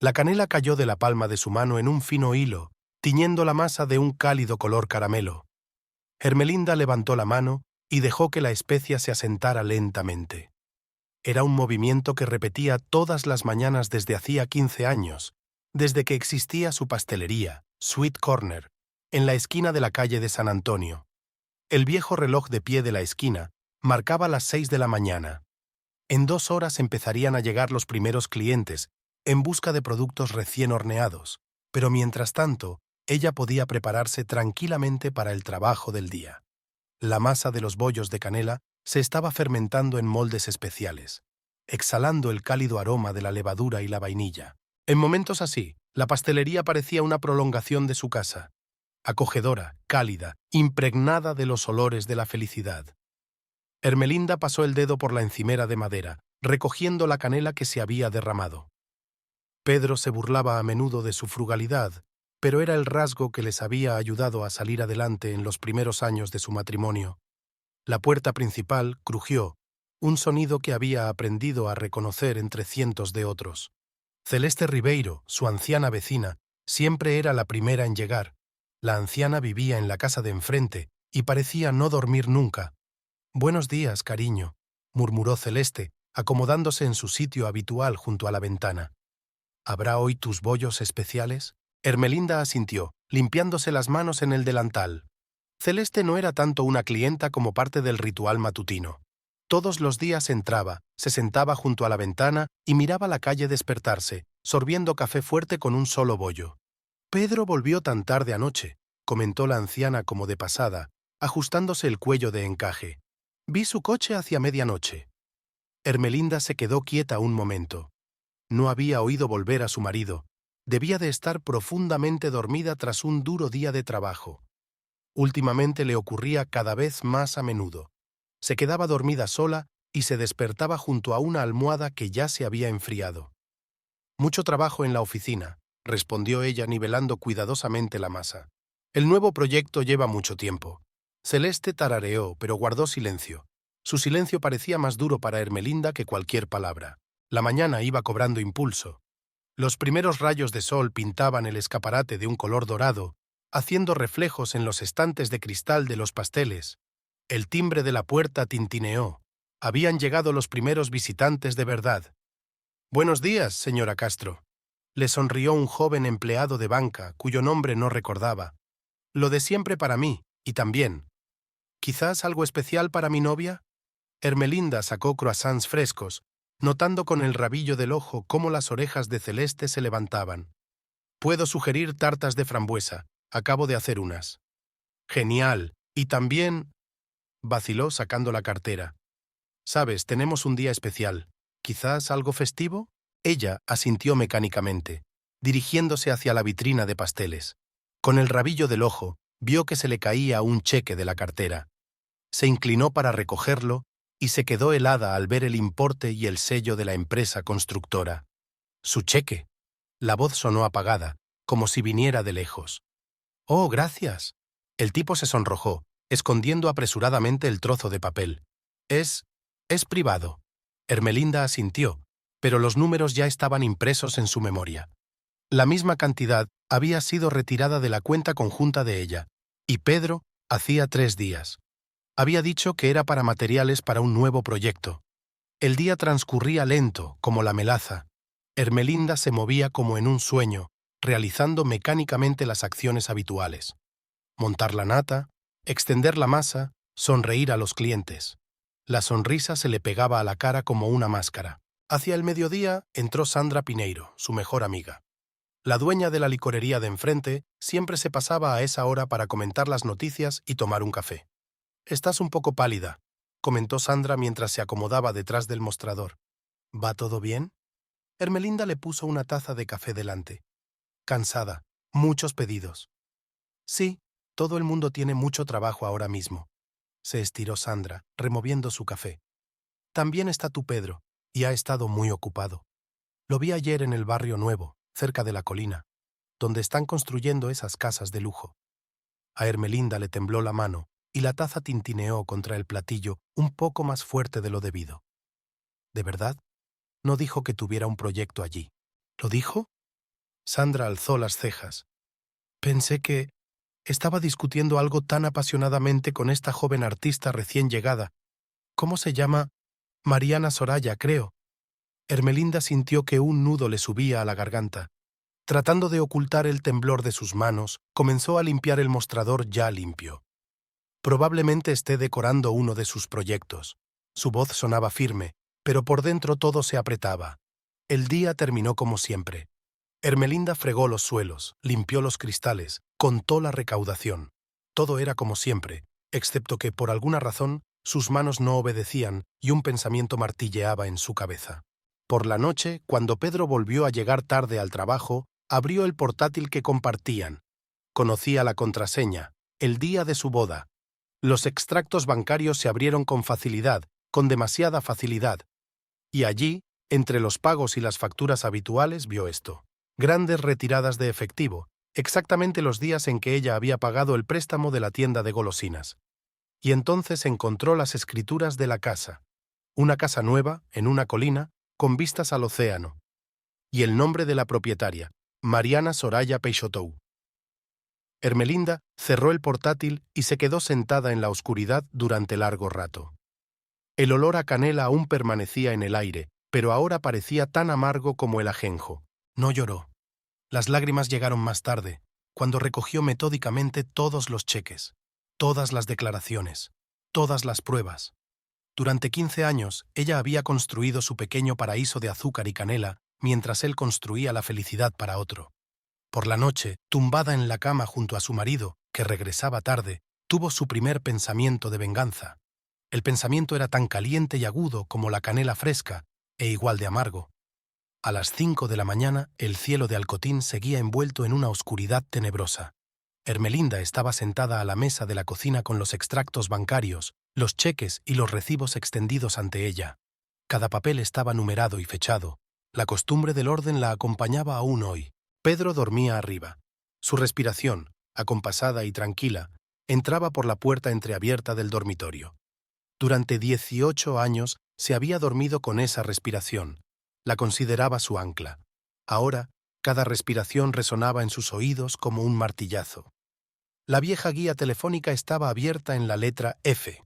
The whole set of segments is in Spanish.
La canela cayó de la palma de su mano en un fino hilo, tiñendo la masa de un cálido color caramelo. Ermelinda levantó la mano y dejó que la especia se asentara lentamente. Era un movimiento que repetía todas las mañanas desde hacía 15 años, desde que existía su pastelería, Sweet Corner, en la esquina de la calle de San Antonio. El viejo reloj de pie de la esquina marcaba las 6 de la mañana. En 2 horas empezarían a llegar los primeros clientes, en busca de productos recién horneados, pero mientras tanto, ella podía prepararse tranquilamente para el trabajo del día. La masa de los bollos de canela se estaba fermentando en moldes especiales, exhalando el cálido aroma de la levadura y la vainilla. En momentos así, la pastelería parecía una prolongación de su casa, acogedora, cálida, impregnada de los olores de la felicidad. Ermelinda pasó el dedo por la encimera de madera, recogiendo la canela que se había derramado. Pedro se burlaba a menudo de su frugalidad, pero era el rasgo que les había ayudado a salir adelante en los primeros años de su matrimonio. La puerta principal crujió, un sonido que había aprendido a reconocer entre cientos de otros. Celeste Ribeiro, su anciana vecina, siempre era la primera en llegar. La anciana vivía en la casa de enfrente y parecía no dormir nunca. «Buenos días, cariño», murmuró Celeste, acomodándose en su sitio habitual junto a la ventana. «¿Habrá hoy tus bollos especiales?» Ermelinda asintió, limpiándose las manos en el delantal. Celeste no era tanto una clienta como parte del ritual matutino. Todos los días entraba, se sentaba junto a la ventana y miraba la calle despertarse, sorbiendo café fuerte con un solo bollo. «Pedro volvió tan tarde anoche», comentó la anciana como de pasada, ajustándose el cuello de encaje. «Vi su coche hacia medianoche». Ermelinda se quedó quieta un momento. No había oído volver a su marido. Debía de estar profundamente dormida tras un duro día de trabajo. Últimamente le ocurría cada vez más a menudo. Se quedaba dormida sola y se despertaba junto a una almohada que ya se había enfriado. «Mucho trabajo en la oficina», respondió ella nivelando cuidadosamente la masa. «El nuevo proyecto lleva mucho tiempo». Celeste tarareó, pero guardó silencio. Su silencio parecía más duro para Ermelinda que cualquier palabra. La mañana iba cobrando impulso. Los primeros rayos de sol pintaban el escaparate de un color dorado, haciendo reflejos en los estantes de cristal de los pasteles. El timbre de la puerta tintineó. Habían llegado los primeros visitantes de verdad. «Buenos días, señora Castro». Le sonrió un joven empleado de banca, cuyo nombre no recordaba. «Lo de siempre para mí, y también. ¿Quizás algo especial para mi novia?» Ermelinda sacó croissants frescos, notando con el rabillo del ojo cómo las orejas de Celeste se levantaban. «Puedo sugerir tartas de frambuesa. Acabo de hacer unas». «Genial. Y también...» vaciló sacando la cartera. «Sabes, tenemos un día especial. ¿Quizás algo festivo?» Ella asintió mecánicamente, dirigiéndose hacia la vitrina de pasteles. Con el rabillo del ojo, vio que se le caía un cheque de la cartera. Se inclinó para recogerlo y se quedó helada al ver el importe y el sello de la empresa constructora. «Su cheque». La voz sonó apagada, como si viniera de lejos. «Oh, gracias». El tipo se sonrojó, escondiendo apresuradamente el trozo de papel. Es privado». Ermelinda asintió, pero los números ya estaban impresos en su memoria. La misma cantidad había sido retirada de la cuenta conjunta de ella, y Pedro hacía 3 días. Había dicho que era para materiales para un nuevo proyecto. El día transcurría lento, como la melaza. Ermelinda se movía como en un sueño, realizando mecánicamente las acciones habituales. Montar la nata, extender la masa, sonreír a los clientes. La sonrisa se le pegaba a la cara como una máscara. Hacia el mediodía entró Sandra Pineiro, su mejor amiga. La dueña de la licorería de enfrente siempre se pasaba a esa hora para comentar las noticias y tomar un café. «Estás un poco pálida», comentó Sandra mientras se acomodaba detrás del mostrador. «¿Va todo bien?» Ermelinda le puso una taza de café delante. «Cansada. Muchos pedidos». «Sí, todo el mundo tiene mucho trabajo ahora mismo», se estiró Sandra, removiendo su café. «También está tu Pedro, y ha estado muy ocupado. Lo vi ayer en el barrio nuevo, cerca de la colina, donde están construyendo esas casas de lujo». A Ermelinda le tembló la mano y la taza tintineó contra el platillo un poco más fuerte de lo debido. «¿De verdad? No dijo que tuviera un proyecto allí». «¿Lo dijo? Sandra alzó las cejas. Pensé que estaba discutiendo algo tan apasionadamente con esta joven artista recién llegada. ¿Cómo se llama? Mariana Soraya, creo. Ermelinda sintió que un nudo le subía a la garganta. Tratando de ocultar el temblor de sus manos, comenzó a limpiar el mostrador ya limpio. Probablemente esté decorando uno de sus proyectos. Su voz sonaba firme, pero por dentro todo se apretaba. El día terminó como siempre. Ermelinda fregó los suelos, limpió los cristales, contó la recaudación. Todo era como siempre, excepto que, por alguna razón, sus manos no obedecían y un pensamiento martilleaba en su cabeza. Por la noche, cuando Pedro volvió a llegar tarde al trabajo, abrió el portátil que compartían. Conocía la contraseña, el día de su boda. Los extractos bancarios se abrieron con facilidad, con demasiada facilidad. Y allí, entre los pagos y las facturas habituales, vio esto. Grandes retiradas de efectivo, exactamente los días en que ella había pagado el préstamo de la tienda de golosinas. Y entonces encontró las escrituras de la casa. Una casa nueva, en una colina, con vistas al océano. Y el nombre de la propietaria, Mariana Soraya Peixotou. Ermelinda cerró el portátil y se quedó sentada en la oscuridad durante largo rato. El olor a canela aún permanecía en el aire, pero ahora parecía tan amargo como el ajenjo. No lloró. Las lágrimas llegaron más tarde, cuando recogió metódicamente todos los cheques, todas las declaraciones, todas las pruebas. Durante 15 años, ella había construido su pequeño paraíso de azúcar y canela, mientras él construía la felicidad para otro. Por la noche, tumbada en la cama junto a su marido, que regresaba tarde, tuvo su primer pensamiento de venganza. El pensamiento era tan caliente y agudo como la canela fresca, e igual de amargo. A las 5 de la mañana, el cielo de Alcotín seguía envuelto en una oscuridad tenebrosa. Ermelinda estaba sentada a la mesa de la cocina con los extractos bancarios, los cheques y los recibos extendidos ante ella. Cada papel estaba numerado y fechado. La costumbre del orden la acompañaba aún hoy. Pedro dormía arriba. Su respiración, acompasada y tranquila, entraba por la puerta entreabierta del dormitorio. Durante 18 años se había dormido con esa respiración. La consideraba su ancla. Ahora, cada respiración resonaba en sus oídos como un martillazo. La vieja guía telefónica estaba abierta en la letra F.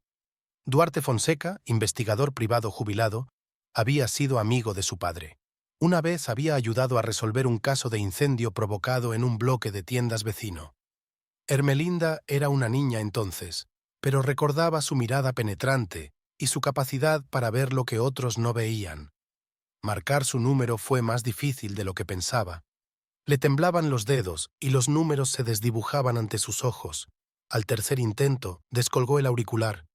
Duarte Fonseca, investigador privado jubilado, había sido amigo de su padre. Una vez había ayudado a resolver un caso de incendio provocado en un bloque de tiendas vecino. Ermelinda era una niña entonces, pero recordaba su mirada penetrante y su capacidad para ver lo que otros no veían. Marcar su número fue más difícil de lo que pensaba. Le temblaban los dedos y los números se desdibujaban ante sus ojos. Al tercer intento, descolgó el auricular.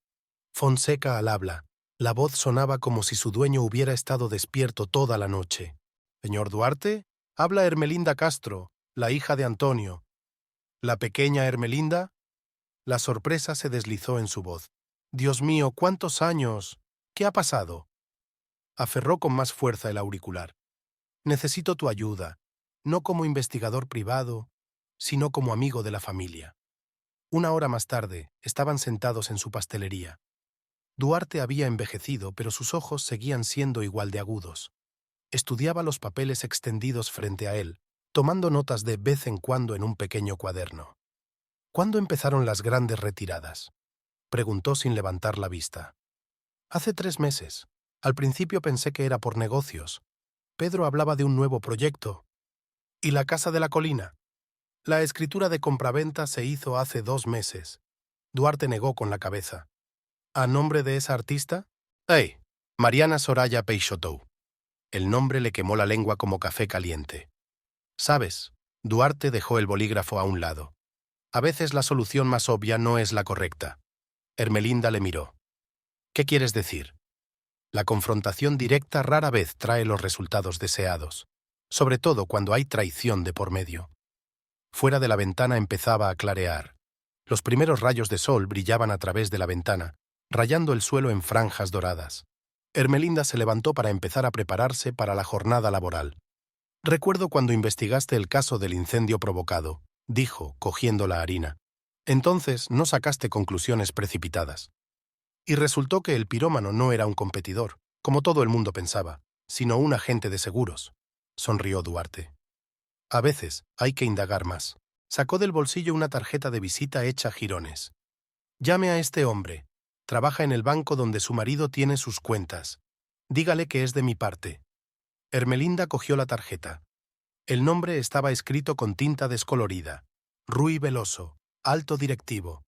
Fonseca al habla. La voz sonaba como si su dueño hubiera estado despierto toda la noche. «Señor Duarte, habla Ermelinda Castro, la hija de Antonio». «¿La pequeña Ermelinda?» La sorpresa se deslizó en su voz. «Dios mío, ¿cuántos años? ¿Qué ha pasado?» Aferró con más fuerza el auricular. «Necesito tu ayuda, no como investigador privado, sino como amigo de la familia». Una hora más tarde, estaban sentados en su pastelería. Duarte había envejecido, pero sus ojos seguían siendo igual de agudos. Estudiaba los papeles extendidos frente a él, tomando notas de vez en cuando en un pequeño cuaderno. «¿Cuándo empezaron las grandes retiradas?», preguntó sin levantar la vista. «Hace 3 meses. Al principio pensé que era por negocios. Pedro hablaba de un nuevo proyecto. ¿Y la casa de la colina?» «La escritura de compraventa se hizo hace 2 meses». Duarte negó con la cabeza. «¿A nombre de esa artista?» «¡Hey! Mariana Soraya Peixotou». El nombre le quemó la lengua como café caliente. «¿Sabes?» Duarte dejó el bolígrafo a un lado. «A veces la solución más obvia no es la correcta». Ermelinda le miró. «¿Qué quieres decir?» La confrontación directa rara vez trae los resultados deseados, sobre todo cuando hay traición de por medio. Fuera de la ventana empezaba a clarear. Los primeros rayos de sol brillaban a través de la ventana, rayando el suelo en franjas doradas. Ermelinda se levantó para empezar a prepararse para la jornada laboral. «Recuerdo cuando investigaste el caso del incendio provocado», dijo, cogiendo la harina. «Entonces no sacaste conclusiones precipitadas. Y resultó que el pirómano no era un competidor, como todo el mundo pensaba, sino un agente de seguros», sonrió Duarte. A veces hay que indagar más. Sacó del bolsillo una tarjeta de visita hecha a jirones. Llame a este hombre. Trabaja en el banco donde su marido tiene sus cuentas. Dígale que es de mi parte. Ermelinda cogió la tarjeta. El nombre estaba escrito con tinta descolorida. Rui Veloso, alto directivo.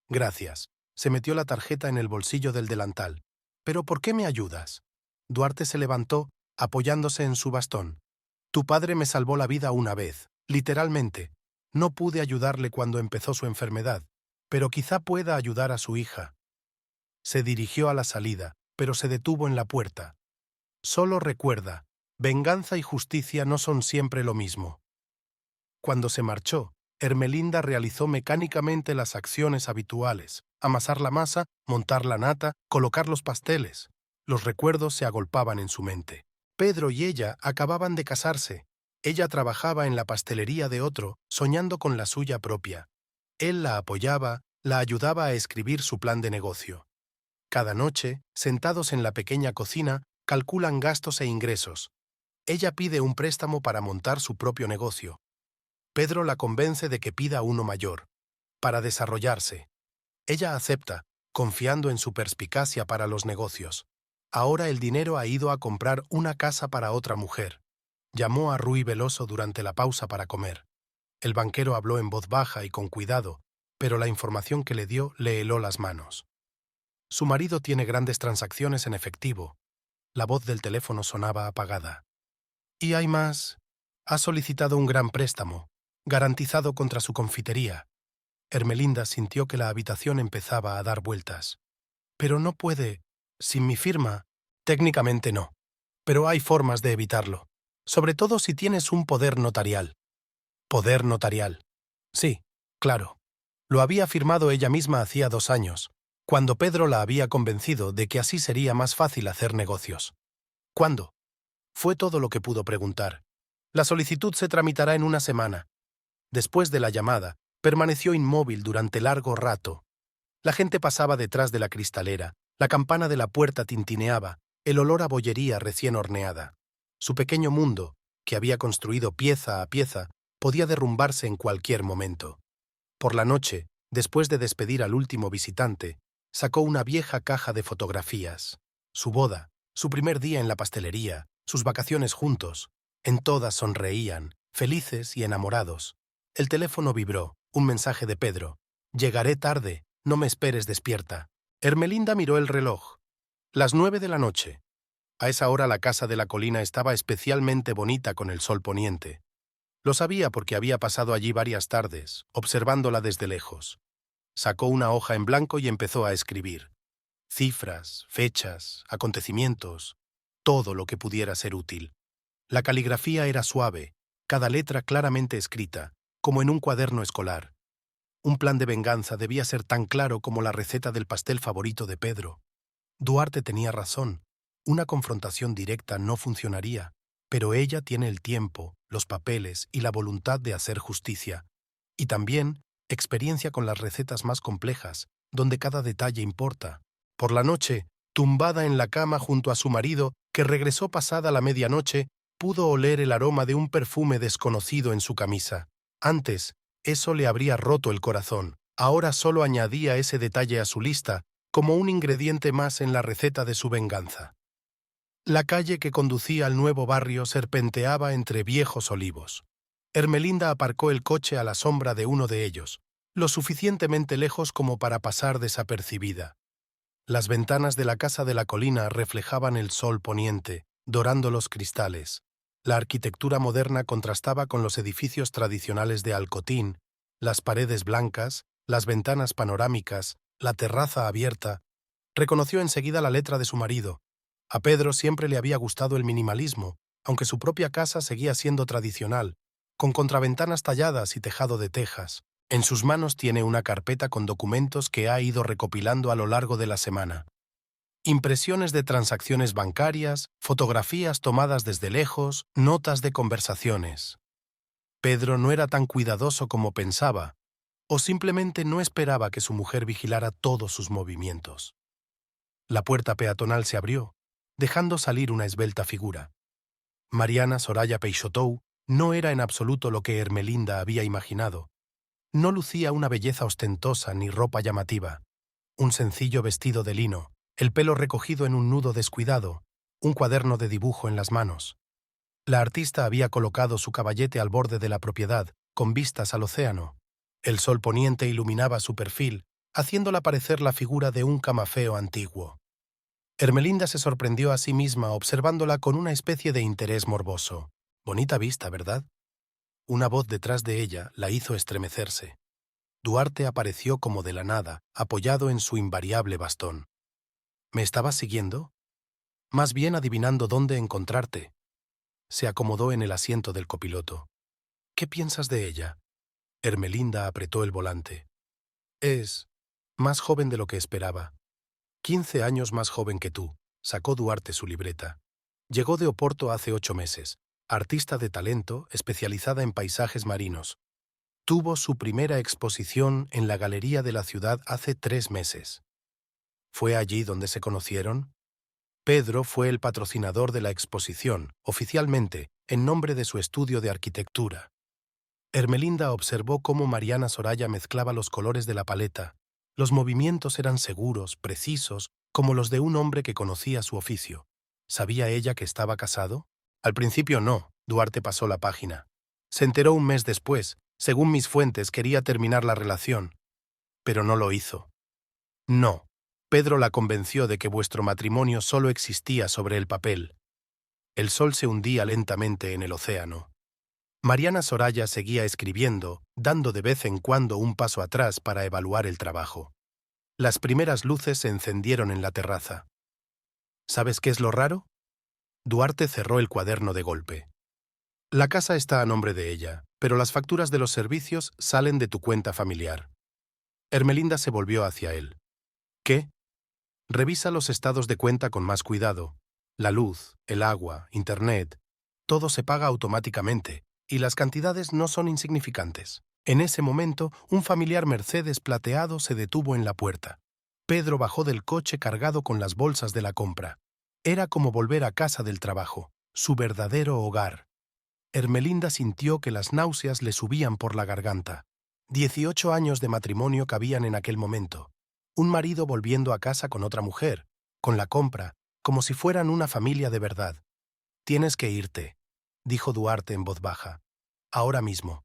Gracias. Se metió la tarjeta en el bolsillo del delantal. ¿Pero por qué me ayudas? Duarte se levantó, apoyándose en su bastón. Tu padre me salvó la vida una vez, literalmente. No pude ayudarle cuando empezó su enfermedad, pero quizá pueda ayudar a su hija. Se dirigió a la salida, pero se detuvo en la puerta. Solo recuerda, venganza y justicia no son siempre lo mismo. Cuando se marchó, Ermelinda realizó mecánicamente las acciones habituales: amasar la masa, montar la nata, colocar los pasteles. Los recuerdos se agolpaban en su mente. Pedro y ella acababan de casarse. Ella trabajaba en la pastelería de otro, soñando con la suya propia. Él la apoyaba, la ayudaba a escribir su plan de negocio. Cada noche, sentados en la pequeña cocina, calculan gastos e ingresos. Ella pide un préstamo para montar su propio negocio. Pedro la convence de que pida uno mayor, para desarrollarse. Ella acepta, confiando en su perspicacia para los negocios. Ahora el dinero ha ido a comprar una casa para otra mujer. Llamó a Rui Veloso durante la pausa para comer. El banquero habló en voz baja y con cuidado, pero la información que le dio le heló las manos. Su marido tiene grandes transacciones en efectivo. La voz del teléfono sonaba apagada. Y hay más. Ha solicitado un gran préstamo, garantizado contra su confitería. Ermelinda sintió que la habitación empezaba a dar vueltas. Pero no puede. Sin mi firma. Técnicamente no. Pero hay formas de evitarlo. Sobre todo si tienes un poder notarial. Poder notarial. Sí, claro. Lo había firmado ella misma hacía 2 años, cuando Pedro la había convencido de que así sería más fácil hacer negocios. ¿Cuándo? Fue todo lo que pudo preguntar. La solicitud se tramitará en 1 semana. Después de la llamada, permaneció inmóvil durante largo rato. La gente pasaba detrás de la cristalera, la campana de la puerta tintineaba, el olor a bollería recién horneada. Su pequeño mundo, que había construido pieza a pieza, podía derrumbarse en cualquier momento. Por la noche, después de despedir al último visitante, sacó una vieja caja de fotografías. Su boda, su primer día en la pastelería, sus vacaciones juntos. En todas sonreían, felices y enamorados. El teléfono vibró, un mensaje de Pedro. Llegaré tarde, no me esperes despierta. Ermelinda miró el reloj. Las 9 de la noche. A esa hora la casa de la colina estaba especialmente bonita con el sol poniente. Lo sabía porque había pasado allí varias tardes, observándola desde lejos. Sacó una hoja en blanco y empezó a escribir. Cifras, fechas, acontecimientos, todo lo que pudiera ser útil. La caligrafía era suave, cada letra claramente escrita, como en un cuaderno escolar. Un plan de venganza debía ser tan claro como la receta del pastel favorito de Pedro. Duarte tenía razón. Una confrontación directa no funcionaría, pero ella tiene el tiempo, los papeles y la voluntad de hacer justicia. Y también experiencia con las recetas más complejas, donde cada detalle importa. Por la noche, tumbada en la cama junto a su marido, que regresó pasada la medianoche, pudo oler el aroma de un perfume desconocido en su camisa. Antes, eso le habría roto el corazón. Ahora solo añadía ese detalle a su lista, como un ingrediente más en la receta de su venganza. La calle que conducía al nuevo barrio serpenteaba entre viejos olivos. Ermelinda aparcó el coche a la sombra de uno de ellos, lo suficientemente lejos como para pasar desapercibida. Las ventanas de la casa de la colina reflejaban el sol poniente, dorando los cristales. La arquitectura moderna contrastaba con los edificios tradicionales de Alcotín, las paredes blancas, las ventanas panorámicas, la terraza abierta. Reconoció enseguida la letra de su marido. A Pedro siempre le había gustado el minimalismo, aunque su propia casa seguía siendo tradicional, con contraventanas talladas y tejado de tejas. En sus manos tiene una carpeta con documentos que ha ido recopilando a lo largo de la semana. Impresiones de transacciones bancarias, fotografías tomadas desde lejos, notas de conversaciones. Pedro no era tan cuidadoso como pensaba, o simplemente no esperaba que su mujer vigilara todos sus movimientos. La puerta peatonal se abrió, dejando salir una esbelta figura. Mariana Soraya Peixotou No era en absoluto lo que Ermelinda había imaginado. No lucía una belleza ostentosa ni ropa llamativa. Un sencillo vestido de lino, el pelo recogido en un nudo descuidado, un cuaderno de dibujo en las manos. La artista había colocado su caballete al borde de la propiedad, con vistas al océano. El sol poniente iluminaba su perfil, haciéndola parecer la figura de un camafeo antiguo. Ermelinda se sorprendió a sí misma observándola con una especie de interés morboso. Bonita vista, ¿verdad? Una voz detrás de ella la hizo estremecerse. Duarte apareció como de la nada, apoyado en su invariable bastón. ¿Me estabas siguiendo? Más bien adivinando dónde encontrarte. Se acomodó en el asiento del copiloto. ¿Qué piensas de ella? Ermelinda apretó el volante. Es más joven de lo que esperaba. 15 años más joven que tú, sacó Duarte su libreta. Llegó de Oporto hace 8 meses, artista de talento especializada en paisajes marinos. Tuvo su primera exposición en la galería de la ciudad hace 3 meses. ¿Fue allí donde se conocieron? Pedro fue el patrocinador de la exposición, oficialmente, en nombre de su estudio de arquitectura. Ermelinda observó cómo Mariana Soraya mezclaba los colores de la paleta. Los movimientos eran seguros, precisos, como los de un hombre que conocía su oficio. ¿Sabía ella que estaba casado? Al principio no, Duarte pasó la página. Se enteró un mes después. Según mis fuentes, quería terminar la relación. Pero no lo hizo. No. Pedro la convenció de que vuestro matrimonio solo existía sobre el papel. El sol se hundía lentamente en el océano. Mariana Soraya seguía escribiendo, dando de vez en cuando un paso atrás para evaluar el trabajo. Las primeras luces se encendieron en la terraza. ¿Sabes qué es lo raro? Duarte cerró el cuaderno de golpe. La casa está a nombre de ella, pero las facturas de los servicios salen de tu cuenta familiar. Ermelinda se volvió hacia él. ¿Qué? Revisa los estados de cuenta con más cuidado. La luz, el agua, Internet, todo se paga automáticamente, y las cantidades no son insignificantes. En ese momento, un familiar Mercedes plateado se detuvo en la puerta. Pedro bajó del coche cargado con las bolsas de la compra. Era como volver a casa del trabajo, su verdadero hogar. Ermelinda sintió que las náuseas le subían por la garganta. 18 años de matrimonio cabían en aquel momento. Un marido volviendo a casa con otra mujer, con la compra, como si fueran una familia de verdad. Tienes que irte, dijo Duarte en voz baja. Ahora mismo.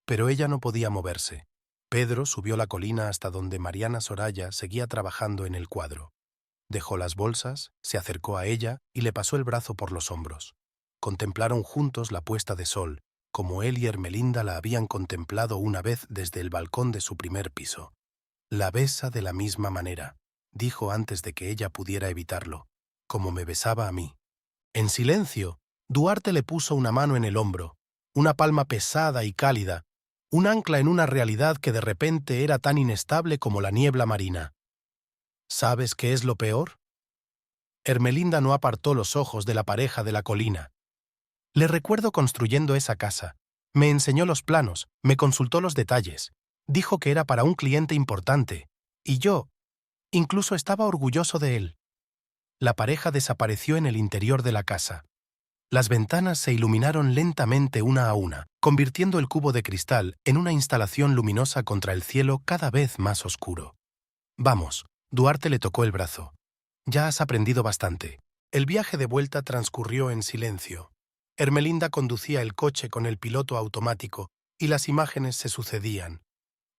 Pero ella no podía moverse. Pedro subió la colina hasta donde Mariana Soraya seguía trabajando en el cuadro. Dejó las bolsas, se acercó a ella y le pasó el brazo por los hombros. Contemplaron juntos la puesta de sol, como él y Ermelinda la habían contemplado una vez desde el balcón de su primer piso. La besa de la misma manera, dijo antes de que ella pudiera evitarlo, como me besaba a mí. En silencio, Duarte le puso una mano en el hombro, una palma pesada y cálida, un ancla en una realidad que de repente era tan inestable como la niebla marina. ¿Sabes qué es lo peor? Ermelinda no apartó los ojos de la pareja de la colina. Le recuerdo construyendo esa casa. Me enseñó los planos, me consultó los detalles. Dijo que era para un cliente importante. Y yo, incluso estaba orgulloso de él. La pareja desapareció en el interior de la casa. Las ventanas se iluminaron lentamente una a una, convirtiendo el cubo de cristal en una instalación luminosa contra el cielo cada vez más oscuro. Vamos, Duarte le tocó el brazo. Ya has aprendido bastante. El viaje de vuelta transcurrió en silencio. Ermelinda conducía el coche con el piloto automático y las imágenes se sucedían.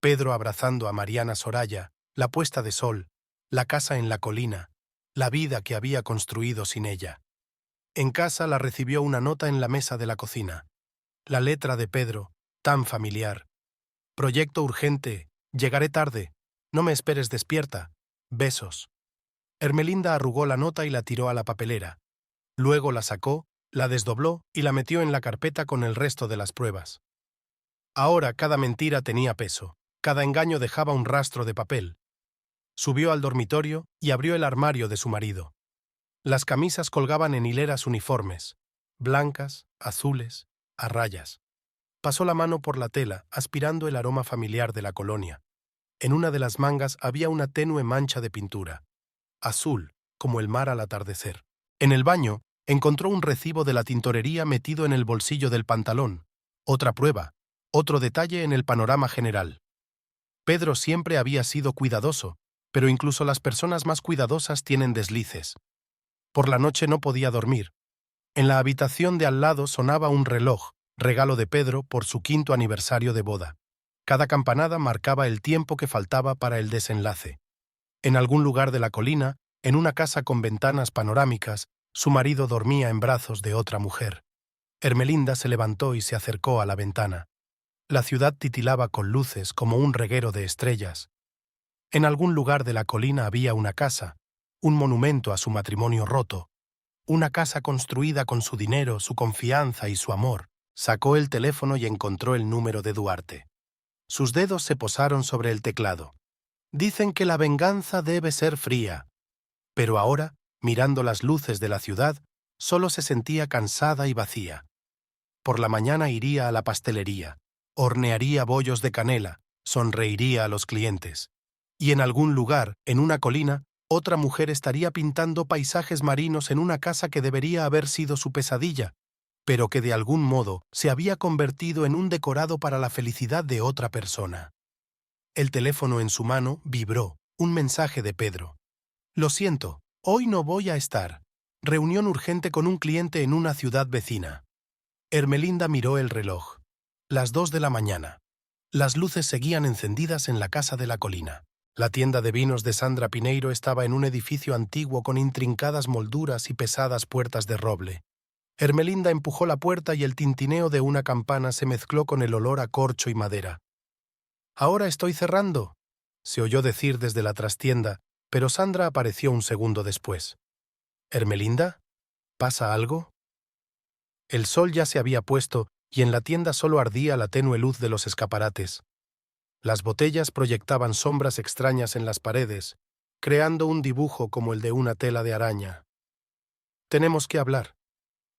Pedro abrazando a Mariana Soraya, la puesta de sol, la casa en la colina, la vida que había construido sin ella. En casa la recibió una nota en la mesa de la cocina. La letra de Pedro, tan familiar. Proyecto urgente, llegaré tarde, no me esperes despierta, besos. Ermelinda arrugó la nota y la tiró a la papelera. Luego la sacó, la desdobló y la metió en la carpeta con el resto de las pruebas. Ahora cada mentira tenía peso, cada engaño dejaba un rastro de papel. Subió al dormitorio y abrió el armario de su marido. Las camisas colgaban en hileras uniformes, blancas, azules, a rayas. Pasó la mano por la tela, aspirando el aroma familiar de la colonia. En una de las mangas había una tenue mancha de pintura, azul, como el mar al atardecer. En el baño, Encontró un recibo de la tintorería metido en el bolsillo del pantalón. Otra prueba, otro detalle en el panorama general. Pedro siempre había sido cuidadoso, pero incluso las personas más cuidadosas tienen deslices. Por la noche no podía dormir. En la habitación de al lado sonaba un reloj, regalo de Pedro por su 5º aniversario de boda. Cada campanada marcaba el tiempo que faltaba para el desenlace. En algún lugar de la colina, en una casa con ventanas panorámicas, su marido dormía en brazos de otra mujer. Ermelinda se levantó y se acercó a la ventana. La ciudad titilaba con luces como un reguero de estrellas. En algún lugar de la colina había una casa, un monumento a su matrimonio roto, una casa construida con su dinero, su confianza y su amor. Sacó el teléfono y encontró el número de Duarte. Sus dedos se posaron sobre el teclado. Dicen que la venganza debe ser fría. Pero ahora, mirando las luces de la ciudad, solo se sentía cansada y vacía. Por la mañana iría a la pastelería, hornearía bollos de canela, sonreiría a los clientes. Y en algún lugar, en una colina, otra mujer estaría pintando paisajes marinos en una casa que debería haber sido su pesadilla, pero que de algún modo se había convertido en un decorado para la felicidad de otra persona. El teléfono en su mano vibró, un mensaje de Pedro. Lo siento, hoy no voy a estar. Reunión urgente con un cliente en una ciudad vecina. Ermelinda miró el reloj. Las 2 de la mañana. Las luces seguían encendidas en la casa de la colina. La tienda de vinos de Sandra Pineiro estaba en un edificio antiguo con intrincadas molduras y pesadas puertas de roble. Ermelinda empujó la puerta y el tintineo de una campana se mezcló con el olor a corcho y madera. «Ahora estoy cerrando», se oyó decir desde la trastienda, pero Sandra apareció un segundo después. «¿Ermelinda? ¿Pasa algo?» El sol ya se había puesto y en la tienda solo ardía la tenue luz de los escaparates. Las botellas proyectaban sombras extrañas en las paredes, creando un dibujo como el de una tela de araña. «Tenemos que hablar».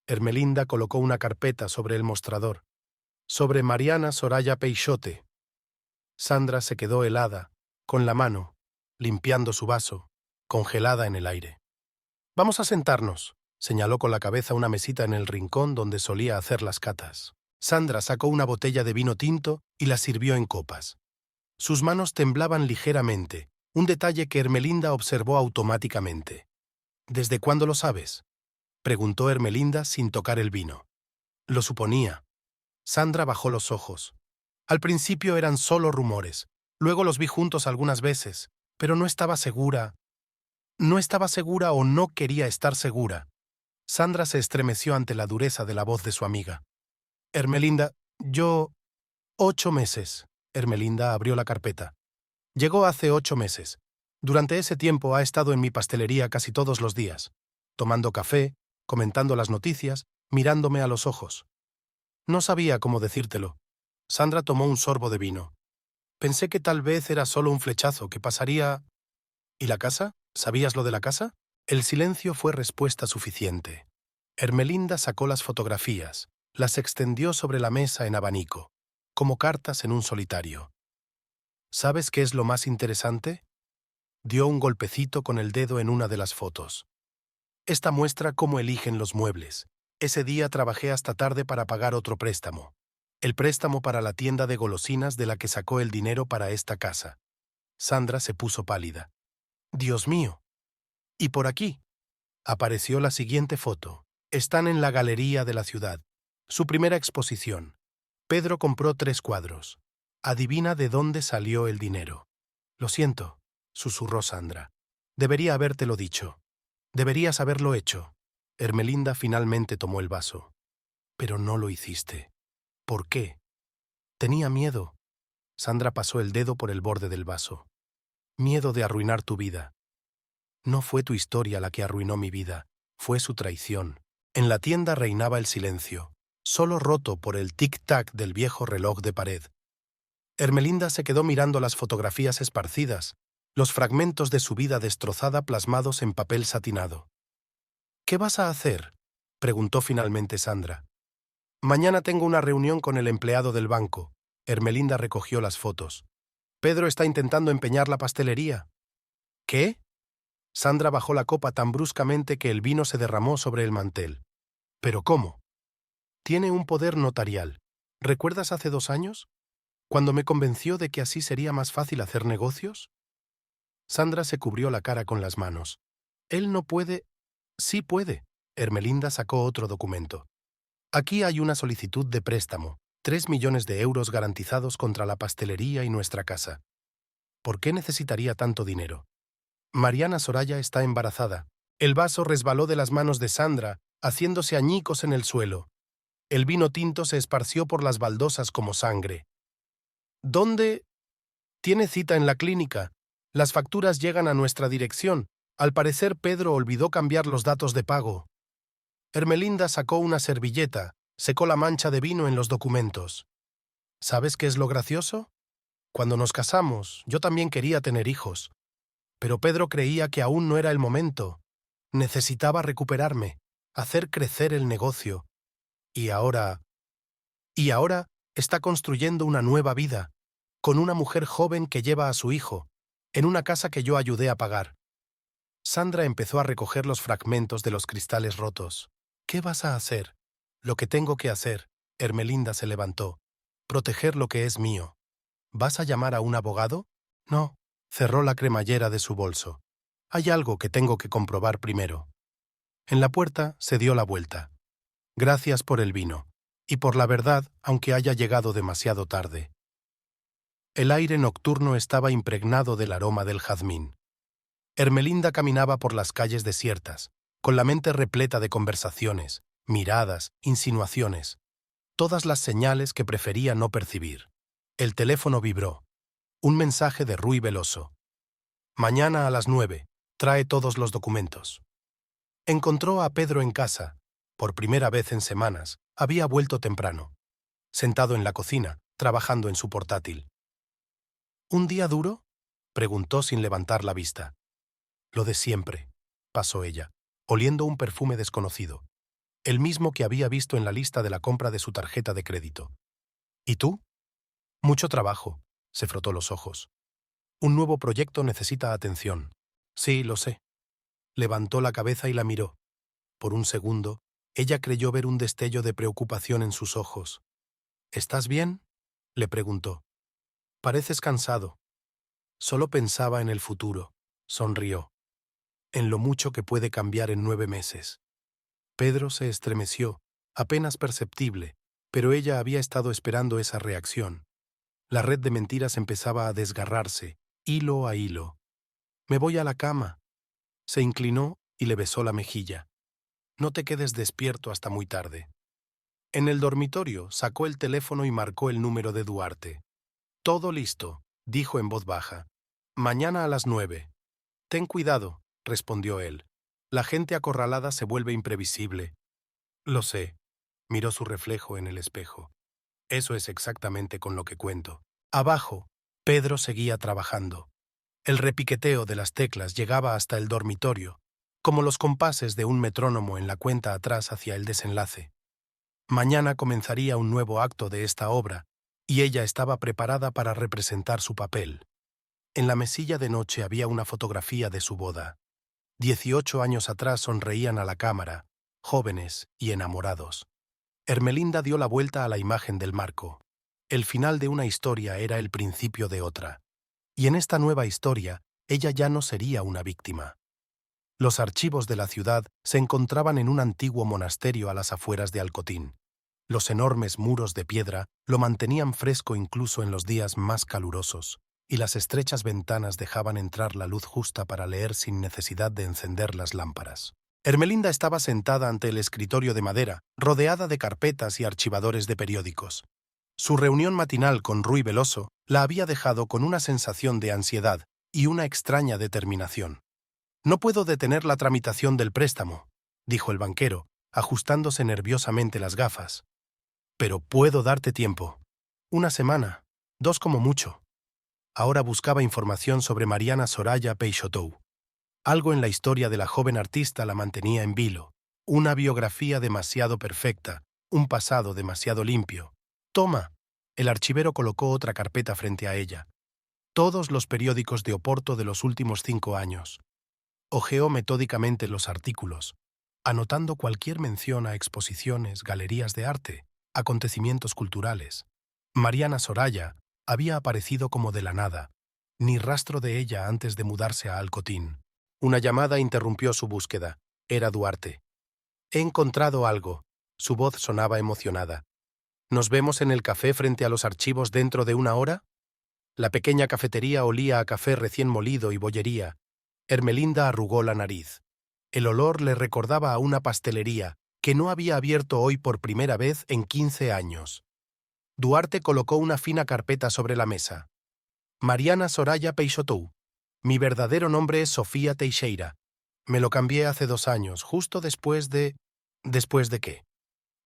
Ermelinda colocó una carpeta sobre el mostrador. Sobre Mariana Soraya Peixote. Sandra se quedó helada, con la mano, limpiando su vaso, congelada en el aire. «Vamos a sentarnos», señaló con la cabeza una mesita en el rincón donde solía hacer las catas. Sandra sacó una botella de vino tinto y la sirvió en copas. Sus manos temblaban ligeramente, un detalle que Ermelinda observó automáticamente. «¿Desde cuándo lo sabes?», preguntó Ermelinda sin tocar el vino. «Lo suponía». Sandra bajó los ojos. Al principio eran solo rumores, luego los vi juntos algunas veces, pero no estaba segura. No estaba segura o no quería estar segura. Sandra se estremeció ante la dureza de la voz de su amiga. «Ermelinda, yo... 8 meses». Ermelinda abrió la carpeta. «Llegó hace 8 meses. Durante ese tiempo ha estado en mi pastelería casi todos los días, tomando café, comentando las noticias, mirándome a los ojos. No sabía cómo decírtelo». Sandra tomó un sorbo de vino. «Pensé que tal vez era solo un flechazo, que pasaría...» «¿Y la casa? ¿Sabías lo de la casa?» El silencio fue respuesta suficiente. Ermelinda sacó las fotografías, las extendió sobre la mesa en abanico, como cartas en un solitario. «¿Sabes qué es lo más interesante?». Dio un golpecito con el dedo en una de las fotos. «Esta muestra cómo eligen los muebles. Ese día trabajé hasta tarde para pagar otro préstamo. El préstamo para la tienda de golosinas de la que sacó el dinero para esta casa». Sandra se puso pálida. «Dios mío». «Y por aquí». Apareció la siguiente foto. Están en la galería de la ciudad. Su primera exposición. Pedro compró 3 cuadros. Adivina de dónde salió el dinero. «Lo siento», susurró Sandra. «Debería habértelo dicho. Deberías haberlo hecho». Ermelinda finalmente tomó el vaso. «Pero no lo hiciste». «¿Por qué?». «Tenía miedo». Sandra pasó el dedo por el borde del vaso. «Miedo de arruinar tu vida». «No fue tu historia la que arruinó mi vida, fue su traición». En la tienda reinaba el silencio, solo roto por el tic-tac del viejo reloj de pared. Ermelinda se quedó mirando las fotografías esparcidas, los fragmentos de su vida destrozada plasmados en papel satinado. «¿Qué vas a hacer?», preguntó finalmente Sandra. «Mañana tengo una reunión con el empleado del banco». Ermelinda recogió las fotos. «Pedro está intentando empeñar la pastelería». «¿Qué?». Sandra bajó la copa tan bruscamente que el vino se derramó sobre el mantel. ¿Pero cómo? Tiene un poder notarial. ¿Recuerdas hace 2 años? Cuando me convenció de que así sería más fácil hacer negocios. Sandra se cubrió la cara con las manos. Él no puede. Sí puede. Ermelinda sacó otro documento. Aquí hay una solicitud de préstamo, 3 millones de euros garantizados contra la pastelería y nuestra casa. ¿Por qué necesitaría tanto dinero? Mariana Soraya está embarazada. El vaso resbaló de las manos de Sandra, haciéndose añicos en el suelo. El vino tinto se esparció por las baldosas como sangre. ¿Dónde? Tiene cita en la clínica. Las facturas llegan a nuestra dirección. Al parecer Pedro olvidó cambiar los datos de pago. Ermelinda sacó una servilleta, secó la mancha de vino en los documentos. ¿Sabes qué es lo gracioso? Cuando nos casamos, yo también quería tener hijos. Pero Pedro creía que aún no era el momento. Necesitaba recuperarme, hacer crecer el negocio. Y ahora está construyendo una nueva vida, con una mujer joven que lleva a su hijo, en una casa que yo ayudé a pagar. Sandra empezó a recoger los fragmentos de los cristales rotos. ¿Qué vas a hacer? Lo que tengo que hacer. Ermelinda se levantó. Proteger lo que es mío. ¿Vas a llamar a un abogado? No. Cerró la cremallera de su bolso. Hay algo que tengo que comprobar primero. En la puerta se dio la vuelta. Gracias por el vino. Y por la verdad, aunque haya llegado demasiado tarde. El aire nocturno estaba impregnado del aroma del jazmín. Ermelinda caminaba por las calles desiertas, con la mente repleta de conversaciones, miradas, insinuaciones, todas las señales que prefería no percibir. El teléfono vibró. Un mensaje de Rui Veloso. Mañana a las 9, trae todos los documentos. Encontró a Pedro en casa. Por primera vez en semanas, había vuelto temprano. Sentado en la cocina, trabajando en su portátil. ¿Un día duro? Preguntó sin levantar la vista. Lo de siempre, pasó ella, oliendo un perfume desconocido, el mismo que había visto en la lista de la compra de su tarjeta de crédito. ¿Y tú? Mucho trabajo, se frotó los ojos. Un nuevo proyecto necesita atención. Sí, lo sé. Levantó la cabeza y la miró. Por un segundo, ella creyó ver un destello de preocupación en sus ojos. ¿Estás bien? Le preguntó. Pareces cansado. Solo pensaba en el futuro, sonrió. En lo mucho que puede cambiar en 9 meses. Pedro se estremeció, apenas perceptible, pero ella había estado esperando esa reacción. La red de mentiras empezaba a desgarrarse, hilo a hilo. Me voy a la cama. Se inclinó y le besó la mejilla. No te quedes despierto hasta muy tarde. En el dormitorio sacó el teléfono y marcó el número de Duarte. Todo listo, dijo en voz baja. Mañana a las 9. Ten cuidado, respondió él. La gente acorralada se vuelve imprevisible. Lo sé. Miró su reflejo en el espejo. Eso es exactamente con lo que cuento. Abajo, Pedro seguía trabajando. El repiqueteo de las teclas llegaba hasta el dormitorio, como los compases de un metrónomo en la cuenta atrás hacia el desenlace. Mañana comenzaría un nuevo acto de esta obra, y ella estaba preparada para representar su papel. En la mesilla de noche había una fotografía de su boda. 18 años atrás sonreían a la cámara, jóvenes y enamorados. Ermelinda dio la vuelta a la imagen del marco. El final de una historia era el principio de otra. Y en esta nueva historia, ella ya no sería una víctima. Los archivos de la ciudad se encontraban en un antiguo monasterio a las afueras de Alcotín. Los enormes muros de piedra lo mantenían fresco incluso en los días más calurosos, y las estrechas ventanas dejaban entrar la luz justa para leer sin necesidad de encender las lámparas. Ermelinda estaba sentada ante el escritorio de madera, rodeada de carpetas y archivadores de periódicos. Su reunión matinal con Rui Veloso la había dejado con una sensación de ansiedad y una extraña determinación. «No puedo detener la tramitación del préstamo», dijo el banquero, ajustándose nerviosamente las gafas. «Pero puedo darte tiempo. 1 semana, 2 como mucho». Ahora buscaba información sobre Mariana Soraya Peixotou. Algo en la historia de la joven artista la mantenía en vilo. Una biografía demasiado perfecta, un pasado demasiado limpio. «Toma». El archivero colocó otra carpeta frente a ella. Todos los periódicos de Oporto de los últimos 5 años. Hojeó metódicamente los artículos, anotando cualquier mención a exposiciones, galerías de arte, acontecimientos culturales. Mariana Soraya había aparecido como de la nada, ni rastro de ella antes de mudarse a Alcotín. Una llamada interrumpió su búsqueda. Era Duarte. He encontrado algo. Su voz sonaba emocionada. ¿Nos vemos en el café frente a los archivos dentro de una hora? La pequeña cafetería olía a café recién molido y bollería. Ermelinda arrugó la nariz. El olor le recordaba a una pastelería que no había abierto hoy por primera vez en 15 años. Duarte colocó una fina carpeta sobre la mesa. Mariana Soraya Peixotou. Mi verdadero nombre es Sofía Teixeira. Me lo cambié hace 2 años, justo después de... ¿Después de qué?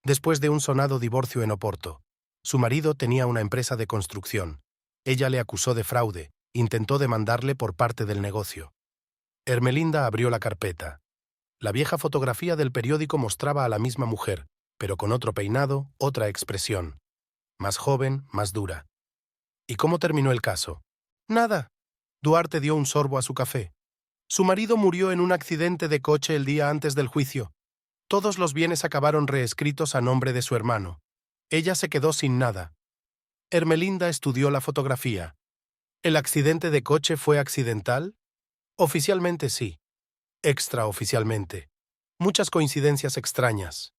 Después de un sonado divorcio en Oporto. Su marido tenía una empresa de construcción. Ella le acusó de fraude, intentó demandarle por parte del negocio. Ermelinda abrió la carpeta. La vieja fotografía del periódico mostraba a la misma mujer, pero con otro peinado, otra expresión. Más joven, más dura. ¿Y cómo terminó el caso? Nada. Duarte dio un sorbo a su café. Su marido murió en un accidente de coche el día antes del juicio. Todos los bienes acabaron reescritos a nombre de su hermano. Ella se quedó sin nada. Ermelinda estudió la fotografía. ¿El accidente de coche fue accidental? Oficialmente sí. Extraoficialmente. Muchas coincidencias extrañas.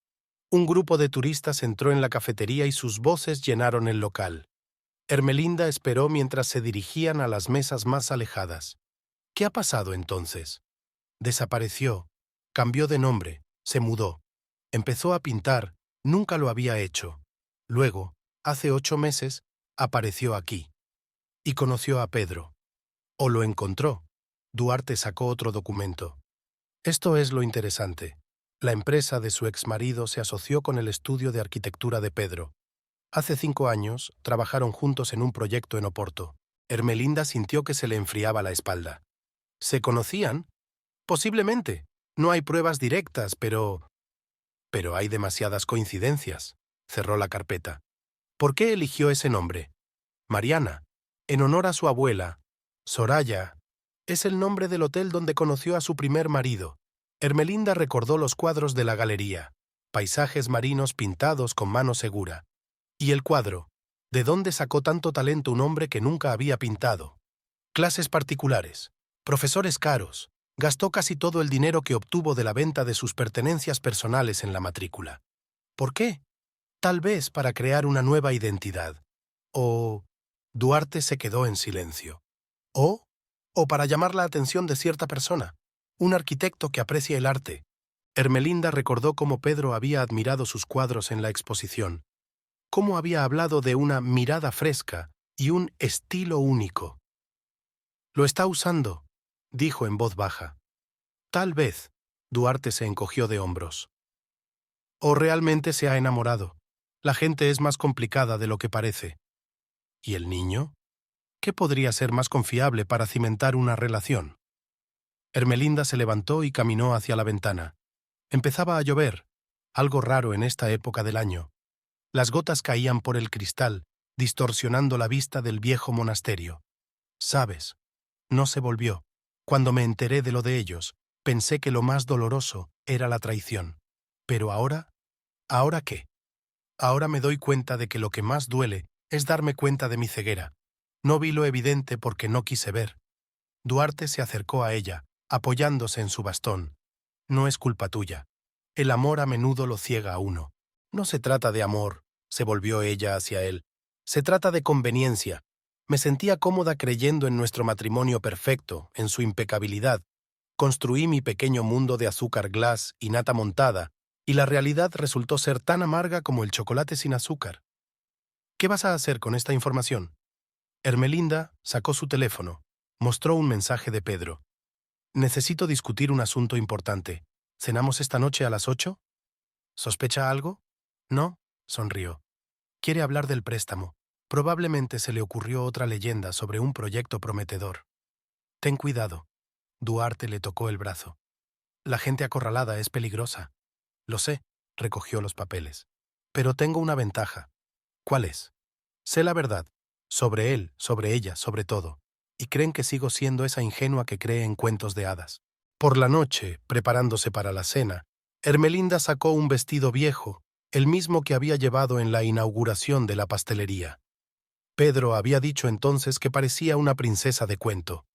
Un grupo de turistas entró en la cafetería y sus voces llenaron el local. Ermelinda esperó mientras se dirigían a las mesas más alejadas. ¿Qué ha pasado entonces? Desapareció, cambió de nombre, se mudó, empezó a pintar, nunca lo había hecho. Luego, hace 8 meses, apareció aquí. Y conoció a Pedro. O lo encontró. Duarte sacó otro documento. Esto es lo interesante. La empresa de su exmarido se asoció con el estudio de arquitectura de Pedro. Hace 5 años, trabajaron juntos en un proyecto en Oporto. Ermelinda sintió que se le enfriaba la espalda. ¿Se conocían? Posiblemente. No hay pruebas directas, pero... Pero hay demasiadas coincidencias. Cerró la carpeta. ¿Por qué eligió ese nombre? Mariana, en honor a su abuela. Soraya, es el nombre del hotel donde conoció a su primer marido. Ermelinda recordó los cuadros de la galería, paisajes marinos pintados con mano segura. ¿Y el cuadro? ¿De dónde sacó tanto talento un hombre que nunca había pintado? Clases particulares, profesores caros, gastó casi todo el dinero que obtuvo de la venta de sus pertenencias personales en la matrícula. ¿Por qué? Tal vez para crear una nueva identidad. O... Duarte se quedó en silencio. ¿O para llamar la atención de cierta persona, un arquitecto que aprecia el arte? Ermelinda recordó cómo Pedro había admirado sus cuadros en la exposición, cómo había hablado de una mirada fresca y un estilo único. Lo está usando, dijo en voz baja. Tal vez. Duarte se encogió de hombros. O realmente se ha enamorado. La gente es más complicada de lo que parece. ¿Y el niño? ¿Qué podría ser más confiable para cimentar una relación? Ermelinda se levantó y caminó hacia la ventana. Empezaba a llover, algo raro en esta época del año. Las gotas caían por el cristal, distorsionando la vista del viejo monasterio. ¿Sabes? No se volvió. Cuando me enteré de lo de ellos, pensé que lo más doloroso era la traición. Pero ahora, ¿ahora qué? Ahora me doy cuenta de que lo que más duele es darme cuenta de mi ceguera. No vi lo evidente porque no quise ver. Duarte se acercó a ella, apoyándose en su bastón. No es culpa tuya. El amor a menudo lo ciega a uno. No se trata de amor, se volvió ella hacia él. Se trata de conveniencia. Me sentía cómoda creyendo en nuestro matrimonio perfecto, en su impecabilidad. Construí mi pequeño mundo de azúcar glass y nata montada, y la realidad resultó ser tan amarga como el chocolate sin azúcar. ¿Qué vas a hacer con esta información? Ermelinda sacó su teléfono, mostró un mensaje de Pedro. Necesito discutir un asunto importante. ¿Cenamos esta noche a las 8? ¿Sospecha algo? No, sonrió. Quiere hablar del préstamo. Probablemente se le ocurrió otra leyenda sobre un proyecto prometedor. Ten cuidado. Duarte le tocó el brazo. La gente acorralada es peligrosa. Lo sé, recogió los papeles. Pero tengo una ventaja. ¿Cuál es? Sé la verdad. Sobre él, sobre ella, sobre todo. Y creen que sigo siendo esa ingenua que cree en cuentos de hadas. Por la noche, preparándose para la cena, Ermelinda sacó un vestido viejo, el mismo que había llevado en la inauguración de la pastelería. Pedro había dicho entonces que parecía una princesa de cuento.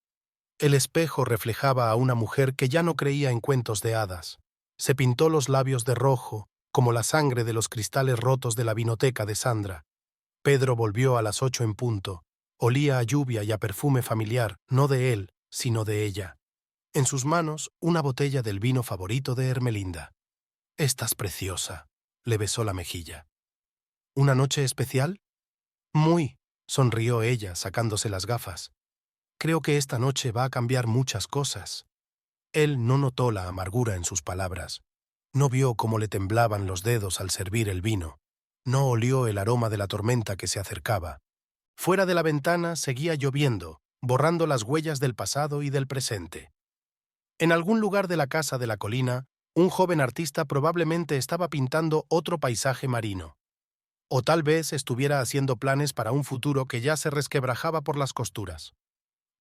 El espejo reflejaba a una mujer que ya no creía en cuentos de hadas. Se pintó los labios de rojo, como la sangre de los cristales rotos de la vinoteca de Sandra. Pedro volvió a las 8 en punto. Olía a lluvia y a perfume familiar, no de él, sino de ella. En sus manos, una botella del vino favorito de Ermelinda. «Estás preciosa», le besó la mejilla. «¿Una noche especial?» «Muy», sonrió ella, sacándose las gafas. «Creo que esta noche va a cambiar muchas cosas». Él no notó la amargura en sus palabras. No vio cómo le temblaban los dedos al servir el vino. No olió el aroma de la tormenta que se acercaba. Fuera de la ventana seguía lloviendo, borrando las huellas del pasado y del presente. En algún lugar de la casa de la colina, un joven artista probablemente estaba pintando otro paisaje marino. O tal vez estuviera haciendo planes para un futuro que ya se resquebrajaba por las costuras.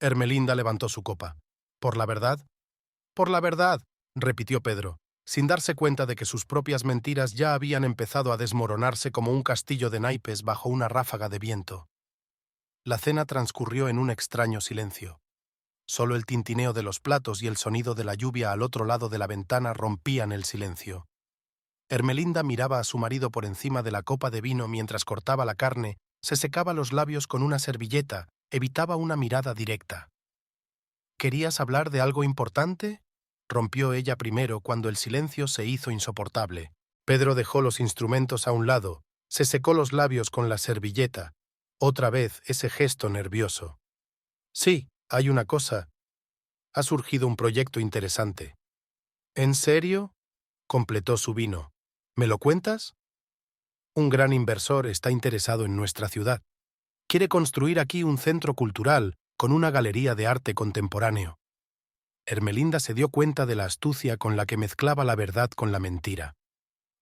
Ermelinda levantó su copa. «¿Por la verdad?» «Por la verdad», repitió Pedro, sin darse cuenta de que sus propias mentiras ya habían empezado a desmoronarse como un castillo de naipes bajo una ráfaga de viento. La cena transcurrió en un extraño silencio. Solo el tintineo de los platos y el sonido de la lluvia al otro lado de la ventana rompían el silencio. Ermelinda miraba a su marido por encima de la copa de vino mientras cortaba la carne, se secaba los labios con una servilleta, evitaba una mirada directa. «¿Querías hablar de algo importante?», rompió ella primero cuando el silencio se hizo insoportable. Pedro dejó los instrumentos a un lado, se secó los labios con la servilleta, otra vez ese gesto nervioso. «Sí, hay una cosa. Ha surgido un proyecto interesante». «¿En serio?», completó su vino. «¿Me lo cuentas?» «Un gran inversor está interesado en nuestra ciudad. Quiere construir aquí un centro cultural con una galería de arte contemporáneo». Ermelinda se dio cuenta de la astucia con la que mezclaba la verdad con la mentira.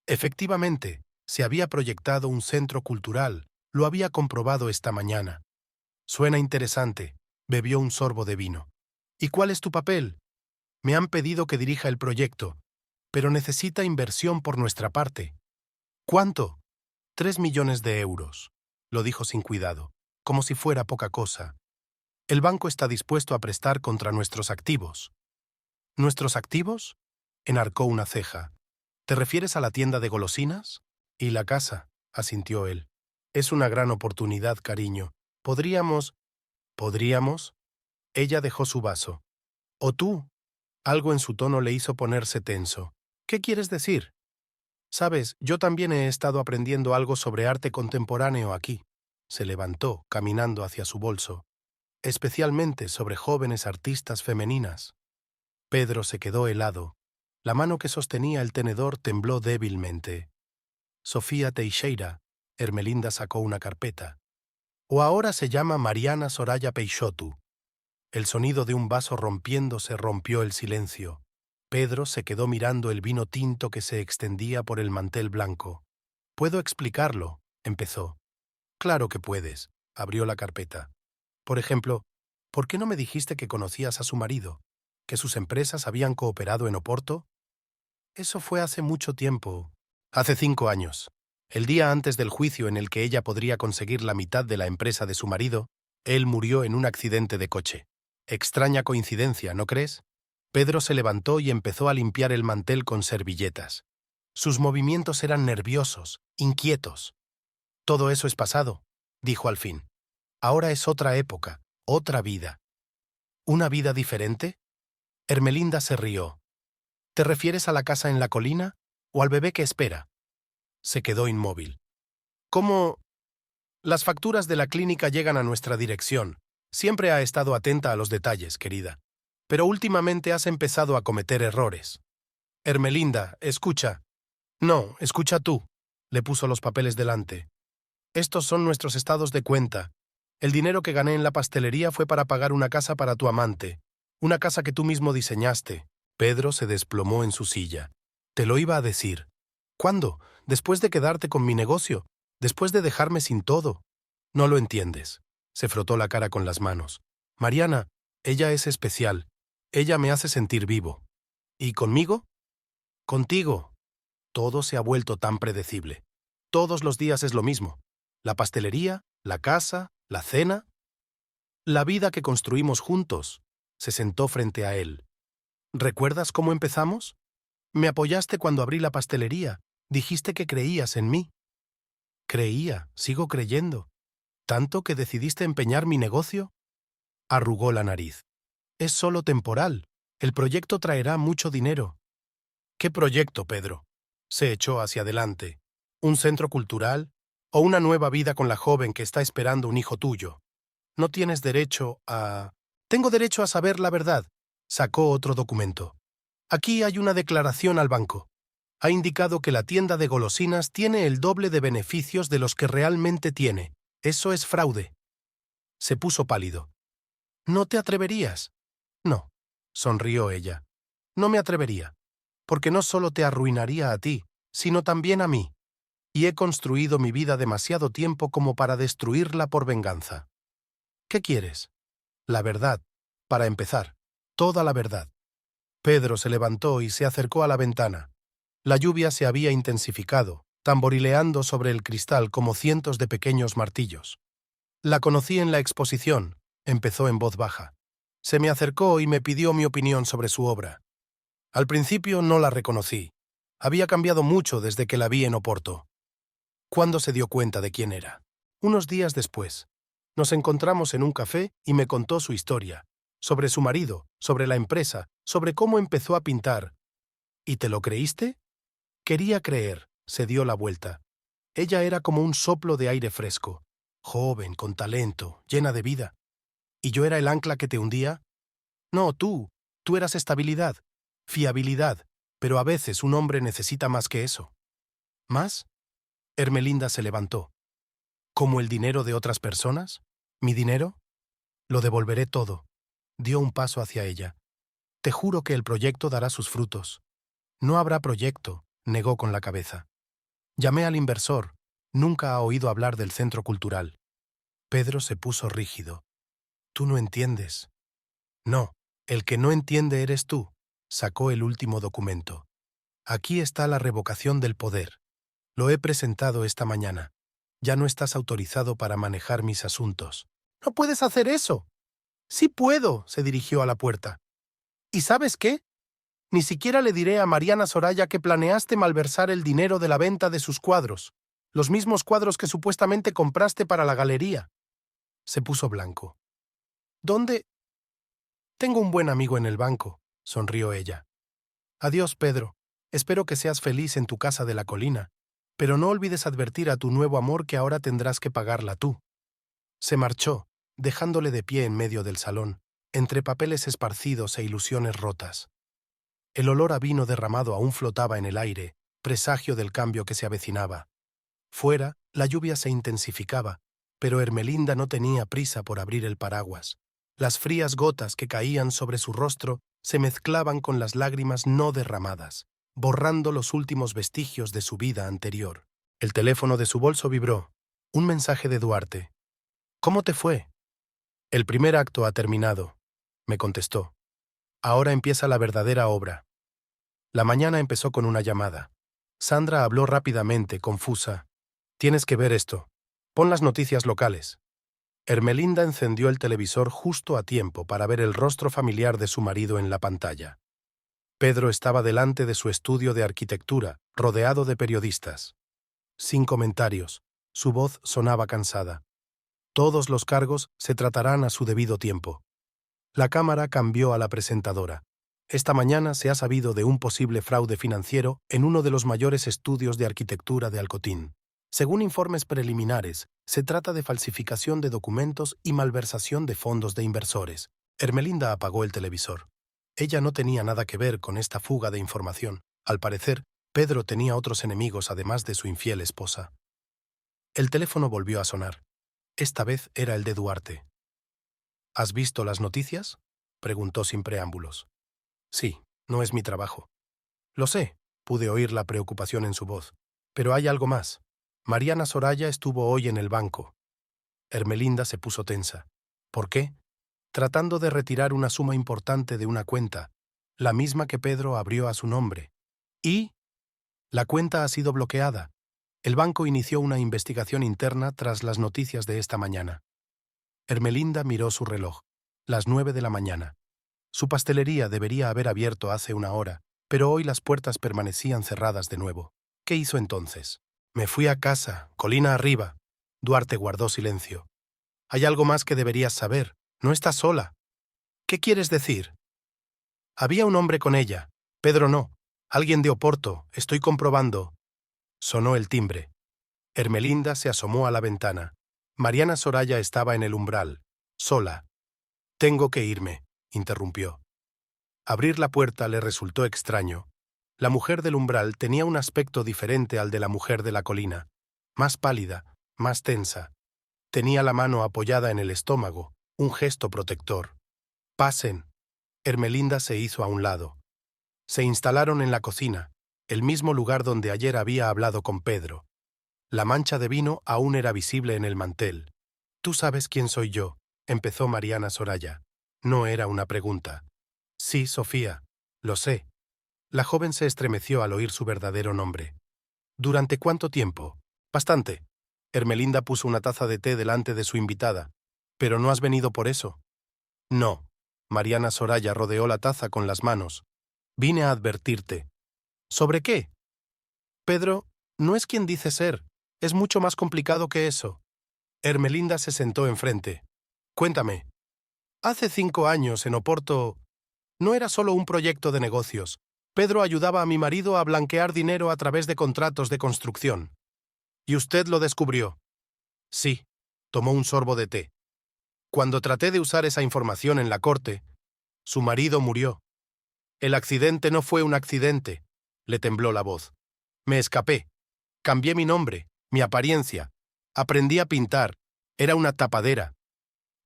Efectivamente, se había proyectado un centro cultural, lo había comprobado esta mañana. «Suena interesante», bebió un sorbo de vino. «¿Y cuál es tu papel?» «Me han pedido que dirija el proyecto, pero necesita inversión por nuestra parte». «¿Cuánto?» 3 millones de euros, lo dijo sin cuidado, como si fuera poca cosa. «El banco está dispuesto a prestar contra nuestros activos». «¿Nuestros activos?», enarcó una ceja. «¿Te refieres a la tienda de golosinas?» «Y la casa», asintió él. «Es una gran oportunidad, cariño. Podríamos...» «¿Podríamos?» Ella dejó su vaso. «¿O tú?» Algo en su tono le hizo ponerse tenso. «¿Qué quieres decir?» «Sabes, yo también he estado aprendiendo algo sobre arte contemporáneo aquí». Se levantó, caminando hacia su bolso. «Especialmente sobre jóvenes artistas femeninas». Pedro se quedó helado. La mano que sostenía el tenedor tembló débilmente. «Sofía Teixeira», Ermelinda sacó una carpeta. «O ahora se llama Mariana Soraya Peixoto». El sonido de un vaso rompiéndose rompió el silencio. Pedro se quedó mirando el vino tinto que se extendía por el mantel blanco. «Puedo explicarlo», empezó. «Claro que puedes», abrió la carpeta. «Por ejemplo, ¿por qué no me dijiste que conocías a su marido? ¿Que sus empresas habían cooperado en Oporto?» «Eso fue hace mucho tiempo». «Hace 5 años. El día antes del juicio en el que ella podría conseguir la mitad de la empresa de su marido, él murió en un accidente de coche. Extraña coincidencia, ¿no crees?» Pedro se levantó y empezó a limpiar el mantel con servilletas. Sus movimientos eran nerviosos, inquietos. «Todo eso es pasado», dijo al fin. «Ahora es otra época, otra vida». «¿Una vida diferente?» Ermelinda se rió. «¿Te refieres a la casa en la colina o al bebé que espera?» Se quedó inmóvil. «¿Cómo...?» «Las facturas de la clínica llegan a nuestra dirección. Siempre ha estado atenta a los detalles, querida. Pero últimamente has empezado a cometer errores». «Ermelinda, escucha». «No, escucha tú», le puso los papeles delante. «Estos son nuestros estados de cuenta. El dinero que gané en la pastelería fue para pagar una casa para tu amante. Una casa que tú mismo diseñaste». Pedro se desplomó en su silla. «Te lo iba a decir». «¿Cuándo? Después de quedarte con mi negocio. Después de dejarme sin todo». «No lo entiendes». Se frotó la cara con las manos. «Mariana, ella es especial. Ella me hace sentir vivo». ¿Y conmigo? Contigo. Todo se ha vuelto tan predecible. Todos los días es lo mismo. La pastelería, la casa, la cena. La vida que construimos juntos. Se sentó frente a él. ¿Recuerdas cómo empezamos? Me apoyaste cuando abrí la pastelería. Dijiste que creías en mí. Creía, sigo creyendo. ¿Tanto que decidiste empeñar mi negocio? Arrugó la nariz. Es solo temporal. El proyecto traerá mucho dinero. ¿Qué proyecto, Pedro? Se echó hacia adelante. ¿Un centro cultural? ¿O una nueva vida con la joven que está esperando un hijo tuyo? No tienes derecho a... Tengo derecho a saber la verdad. Sacó otro documento. Aquí hay una declaración al banco. Ha indicado que la tienda de golosinas tiene el doble de beneficios de los que realmente tiene. Eso es fraude. Se puso pálido. ¿No te atreverías? No, sonrió ella. No me atrevería, porque no solo te arruinaría a ti, sino también a mí. Y he construido mi vida demasiado tiempo como para destruirla por venganza. ¿Qué quieres? La verdad, para empezar, toda la verdad. Pedro se levantó y se acercó a la ventana. La lluvia se había intensificado, tamborileando sobre el cristal como cientos de pequeños martillos. La conocí en la exposición, empezó en voz baja. Se me acercó y me pidió mi opinión sobre su obra. Al principio no la reconocí. Había cambiado mucho desde que la vi en Oporto. ¿Cuándo se dio cuenta de quién era? Unos días después. Nos encontramos en un café y me contó su historia, sobre su marido, sobre la empresa, sobre cómo empezó a pintar. ¿Y te lo creíste? Quería creer, se dio la vuelta. Ella era como un soplo de aire fresco, joven, con talento, llena de vida. ¿Y yo era el ancla que te hundía? No, tú eras estabilidad, fiabilidad, pero a veces un hombre necesita más que eso. ¿Más? Ermelinda se levantó. ¿Como el dinero de otras personas? ¿Mi dinero? Lo devolveré todo. Dio un paso hacia ella. Te juro que el proyecto dará sus frutos. No habrá proyecto, negó con la cabeza. Llamé al inversor. Nunca ha oído hablar del centro cultural. Pedro se puso rígido. Tú no entiendes. No, el que no entiende eres tú. Sacó el último documento. Aquí está la revocación del poder. Lo he presentado esta mañana. Ya no estás autorizado para manejar mis asuntos. ¡No puedes hacer eso! Sí puedo, se dirigió a la puerta. ¿Y sabes qué? Ni siquiera le diré a Mariana Soraya que planeaste malversar el dinero de la venta de sus cuadros, los mismos cuadros que supuestamente compraste para la galería. Se puso blanco. ¿Dónde? Tengo un buen amigo en el banco, sonrió ella. Adiós, Pedro. Espero que seas feliz en tu casa de la colina, pero no olvides advertir a tu nuevo amor que ahora tendrás que pagarla tú. Se marchó, dejándole de pie en medio del salón, entre papeles esparcidos e ilusiones rotas. El olor a vino derramado aún flotaba en el aire, presagio del cambio que se avecinaba. Fuera, la lluvia se intensificaba, pero Ermelinda no tenía prisa por abrir el paraguas. Las frías gotas que caían sobre su rostro se mezclaban con las lágrimas no derramadas, borrando los últimos vestigios de su vida anterior. El teléfono de su bolso vibró. Un mensaje de Duarte. ¿Cómo te fue? El primer acto ha terminado, me contestó. Ahora empieza la verdadera obra. La mañana empezó con una llamada. Sandra habló rápidamente, confusa. Tienes que ver esto. Pon las noticias locales. Ermelinda encendió el televisor justo a tiempo para ver el rostro familiar de su marido en la pantalla. Pedro estaba delante de su estudio de arquitectura, rodeado de periodistas. Sin comentarios, su voz sonaba cansada. Todos los cargos se tratarán a su debido tiempo. La cámara cambió a la presentadora. Esta mañana se ha sabido de un posible fraude financiero en uno de los mayores estudios de arquitectura de Alcotín. Según informes preliminares, se trata de falsificación de documentos y malversación de fondos de inversores. Ermelinda apagó el televisor. Ella no tenía nada que ver con esta fuga de información. Al parecer, Pedro tenía otros enemigos además de su infiel esposa. El teléfono volvió a sonar. Esta vez era el de Duarte. ¿Has visto las noticias? Preguntó sin preámbulos. Sí, no es mi trabajo. Lo sé, pude oír la preocupación en su voz. Pero hay algo más. Mariana Soraya estuvo hoy en el banco. Ermelinda se puso tensa. ¿Por qué? Tratando de retirar una suma importante de una cuenta. la misma que Pedro abrió a su nombre. Y la cuenta ha sido bloqueada. El banco inició una investigación interna tras las noticias de esta mañana. Ermelinda miró su reloj. Las 9 de la mañana. Su pastelería debería haber abierto hace una hora, pero hoy las puertas permanecían cerradas de nuevo. ¿Qué hizo entonces? Me fui a casa, colina arriba. Duarte guardó silencio. Hay algo más que deberías saber. No estás sola. ¿Qué quieres decir? Había un hombre con ella. Pedro no. Alguien de Oporto. Estoy comprobando. Sonó el timbre. Ermelinda se asomó a la ventana. Mariana Soraya estaba en el umbral, sola. Tengo que irme, interrumpió. Abrir la puerta le resultó extraño. La mujer del umbral tenía un aspecto diferente al de la mujer de la colina, más pálida, más tensa. Tenía la mano apoyada en el estómago, un gesto protector. Pasen. Ermelinda se hizo a un lado. Se instalaron en la cocina, el mismo lugar donde ayer había hablado con Pedro. La mancha de vino aún era visible en el mantel. «Tú sabes quién soy yo», empezó Mariana Soraya. No era una pregunta. «Sí, Sofía, lo sé». La joven se estremeció al oír su verdadero nombre. «¿Durante cuánto tiempo?» «Bastante». Ermelinda puso una taza de té delante de su invitada. «¿Pero no has venido por eso?» «No». Mariana Soraya rodeó la taza con las manos. «Vine a advertirte». «¿Sobre qué?» «Pedro, no es quien dice ser. Es mucho más complicado que eso». Ermelinda se sentó enfrente. «Cuéntame». «Hace 5 años, en Oporto, no era solo un proyecto de negocios. Pedro ayudaba a mi marido a blanquear dinero a través de contratos de construcción. ¿Y usted lo descubrió?» «Sí». Tomó un sorbo de té. «Cuando traté de usar esa información en la corte, su marido murió. El accidente no fue un accidente», le tembló la voz. «Me escapé. Cambié mi nombre, mi apariencia. Aprendí a pintar. Era una tapadera.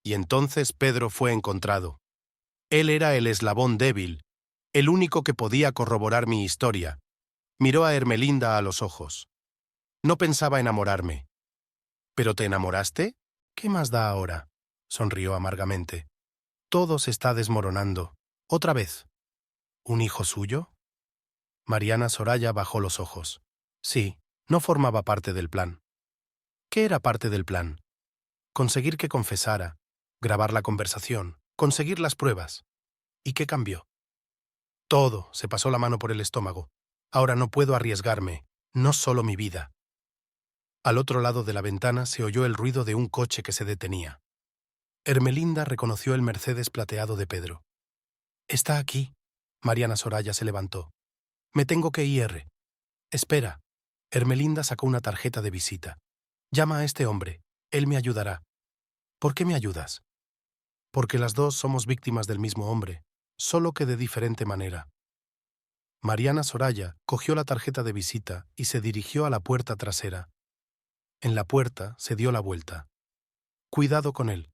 Y entonces Pedro fue encontrado. Él era el eslabón débil, el único que podía corroborar mi historia». Miró a Ermelinda a los ojos. «No pensaba enamorarme». «¿Pero te enamoraste? ¿Qué más da ahora?», sonrió amargamente. «Todo se está desmoronando. Otra vez». «¿Un hijo suyo?». Mariana Soraya bajó los ojos. Sí, no formaba parte del plan. ¿Qué era parte del plan? Conseguir que confesara, grabar la conversación, conseguir las pruebas. ¿Y qué cambió? Todo. Se pasó la mano por el estómago. Ahora no puedo arriesgarme, no solo mi vida. Al otro lado de la ventana se oyó el ruido de un coche que se detenía. Ermelinda reconoció el Mercedes plateado de Pedro. «Está aquí». Mariana Soraya se levantó. «Me tengo que ir». «Espera». Ermelinda sacó una tarjeta de visita. «Llama a este hombre. Él me ayudará». «¿Por qué me ayudas?» «Porque las dos somos víctimas del mismo hombre, solo que de diferente manera». Mariana Soraya cogió la tarjeta de visita y se dirigió a la puerta trasera. En la puerta se dio la vuelta. «Cuidado con él.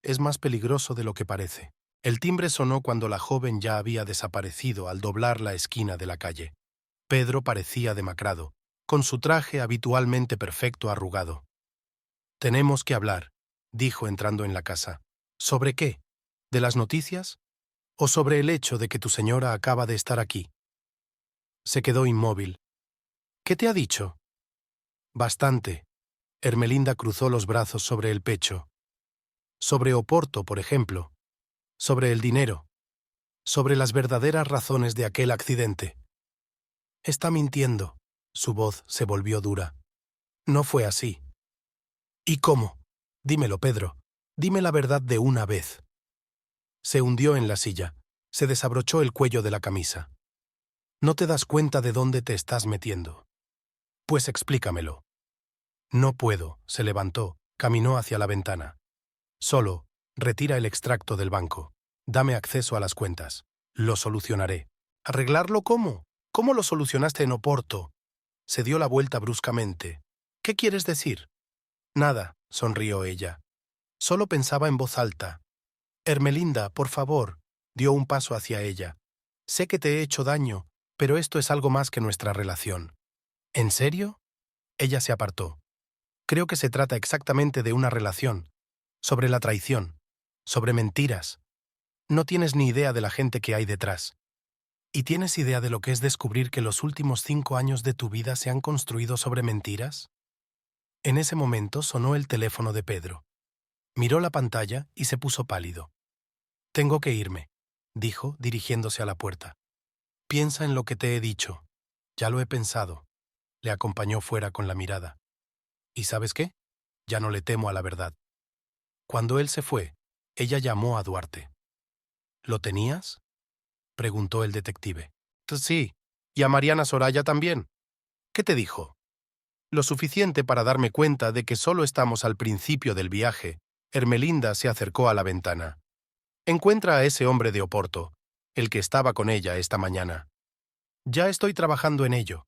Es más peligroso de lo que parece». El timbre sonó cuando la joven ya había desaparecido al doblar la esquina de la calle. Pedro parecía demacrado, con su traje habitualmente perfecto arrugado. «Tenemos que hablar», dijo entrando en la casa. «¿Sobre qué? ¿De las noticias? ¿O sobre el hecho de que tu señora acaba de estar aquí?» Se quedó inmóvil. «¿Qué te ha dicho?» «Bastante». Ermelinda cruzó los brazos sobre el pecho. «Sobre Oporto, por ejemplo. Sobre el dinero. Sobre las verdaderas razones de aquel accidente». «Está mintiendo». Su voz se volvió dura. «No fue así». «¿Y cómo? Dímelo, Pedro. Dime la verdad de una vez». Se hundió en la silla. Se desabrochó el cuello de la camisa. «¿No te das cuenta de dónde te estás metiendo?» «Pues explícamelo». «No puedo». Se levantó, caminó hacia la ventana. «Solo, retira el extracto del banco. Dame acceso a las cuentas. Lo solucionaré». «¿Arreglarlo cómo? ¿Cómo lo solucionaste en Oporto?» Se dio la vuelta bruscamente. «¿Qué quieres decir?» «Nada», sonrió ella. Solo pensaba en voz alta. «Ermelinda, por favor», dio un paso hacia ella. «Sé que te he hecho daño, pero esto es algo más que nuestra relación». «¿En serio?» Ella se apartó. «Creo que se trata exactamente de una relación, sobre la traición, sobre mentiras. No tienes ni idea de la gente que hay detrás». ¿Y tienes idea de lo que es descubrir que los últimos 5 años de tu vida se han construido sobre mentiras? En ese momento sonó el teléfono de Pedro. Miró la pantalla y se puso pálido. «Tengo que irme», dijo, dirigiéndose a la puerta. «Piensa en lo que te he dicho. Ya lo he pensado». Le acompañó fuera con la mirada. «¿Y sabes qué? Ya no le temo a la verdad». Cuando él se fue, ella llamó a Duarte. «¿Lo tenías?», preguntó el detective. «Sí, y a Mariana Soraya también». «¿Qué te dijo?». «Lo suficiente para darme cuenta de que solo estamos al principio del viaje». Ermelinda se acercó a la ventana. «Encuentra a ese hombre de Oporto, el que estaba con ella esta mañana». «Ya estoy trabajando en ello».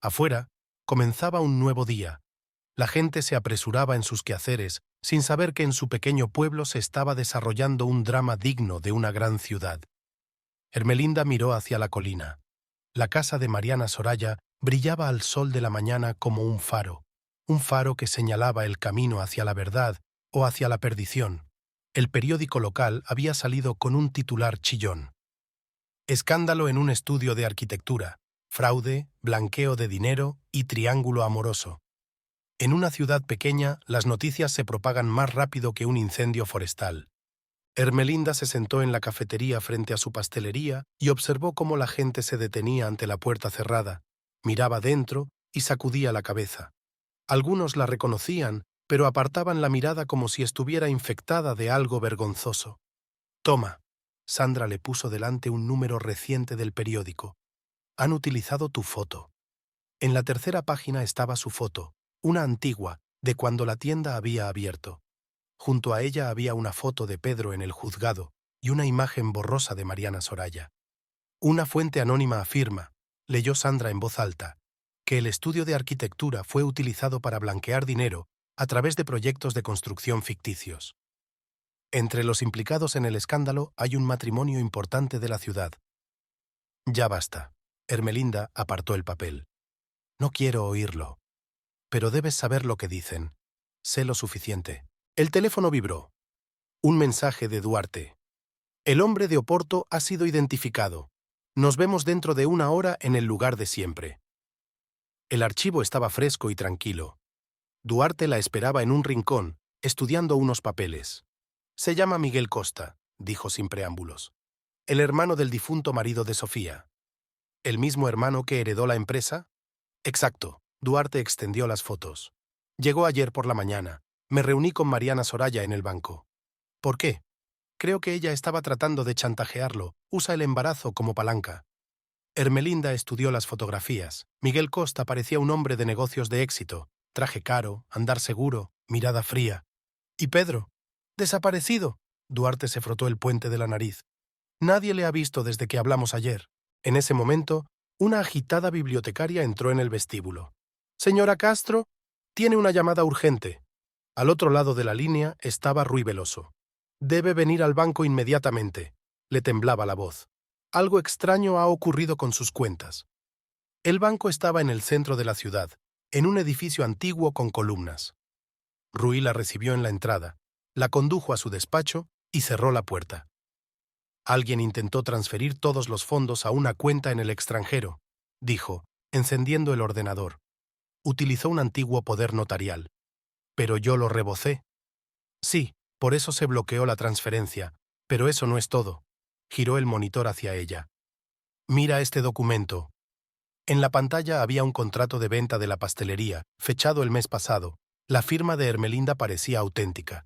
Afuera, comenzaba un nuevo día. La gente se apresuraba en sus quehaceres, sin saber que en su pequeño pueblo se estaba desarrollando un drama digno de una gran ciudad. Ermelinda miró hacia la colina. La casa de Mariana Soraya brillaba al sol de la mañana como un faro que señalaba el camino hacia la verdad o hacia la perdición. El periódico local había salido con un titular chillón. Escándalo en un estudio de arquitectura, fraude, blanqueo de dinero y triángulo amoroso. En una ciudad pequeña, las noticias se propagan más rápido que un incendio forestal. Ermelinda se sentó en la cafetería frente a su pastelería y observó cómo la gente se detenía ante la puerta cerrada, miraba dentro y sacudía la cabeza. Algunos la reconocían, pero apartaban la mirada como si estuviera infectada de algo vergonzoso. «Toma», Sandra le puso delante un número reciente del periódico. «Han utilizado tu foto». En la tercera página estaba su foto, una antigua, de cuando la tienda había abierto. Junto a ella había una foto de Pedro en el juzgado y una imagen borrosa de Mariana Soraya. «Una fuente anónima afirma», leyó Sandra en voz alta, «que el estudio de arquitectura fue utilizado para blanquear dinero a través de proyectos de construcción ficticios. Entre los implicados en el escándalo hay un matrimonio importante de la ciudad». «Ya basta». Ermelinda apartó el papel. «No quiero oírlo. Pero debes saber lo que dicen. Sé lo suficiente». El teléfono vibró. Un mensaje de Duarte. «El hombre de Oporto ha sido identificado. Nos vemos dentro de 1 hora en el lugar de siempre». El archivo estaba fresco y tranquilo. Duarte la esperaba en un rincón, estudiando unos papeles. «Se llama Miguel Costa», dijo sin preámbulos. «El hermano del difunto marido de Sofía». «¿El mismo hermano que heredó la empresa?». «Exacto». Duarte extendió las fotos. «Llegó ayer por la mañana. Me reuní con Mariana Soraya en el banco». «¿Por qué?». «Creo que ella estaba tratando de chantajearlo. Usa el embarazo como palanca». Ermelinda estudió las fotografías. Miguel Costa parecía un hombre de negocios de éxito. Traje caro, andar seguro, mirada fría. «¿Y Pedro?». «Desaparecido». Duarte se frotó el puente de la nariz. «Nadie le ha visto desde que hablamos ayer». En ese momento, una agitada bibliotecaria entró en el vestíbulo. «Señora Castro, tiene una llamada urgente». Al otro lado de la línea estaba Ruy Veloso. «Debe venir al banco inmediatamente». Le temblaba la voz. Algo extraño ha ocurrido con sus cuentas. El banco estaba en el centro de la ciudad, en un edificio antiguo con columnas. Ruy la recibió en la entrada, la condujo a su despacho y cerró la puerta. «Alguien intentó transferir todos los fondos a una cuenta en el extranjero», dijo, encendiendo el ordenador. «Utilizó un antiguo poder notarial. Pero yo lo rebocé». «Sí, por eso se bloqueó la transferencia, pero eso no es todo». Giró el monitor hacia ella. «Mira este documento». En la pantalla había un contrato de venta de la pastelería, fechado el mes pasado. La firma de Ermelinda parecía auténtica.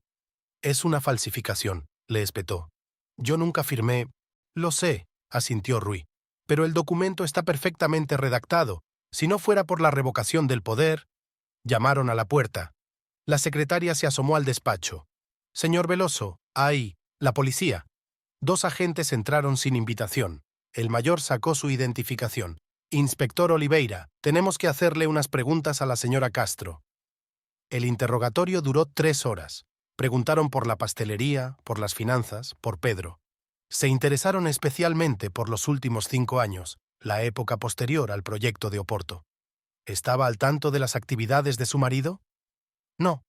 «Es una falsificación», le espetó. «Yo nunca firmé». «Lo sé», asintió Ruy, «pero el documento está perfectamente redactado. Si no fuera por la revocación del poder». Llamaron a la puerta. La secretaria se asomó al despacho. «Señor Veloso, ahí, la policía». 2 agentes entraron sin invitación. El mayor sacó su identificación. «Inspector Oliveira, tenemos que hacerle unas preguntas a la señora Castro». El interrogatorio duró 3 horas. Preguntaron por la pastelería, por las finanzas, por Pedro. Se interesaron especialmente por los últimos 5 años, la época posterior al proyecto de Oporto. ¿Estaba al tanto de las actividades de su marido? No.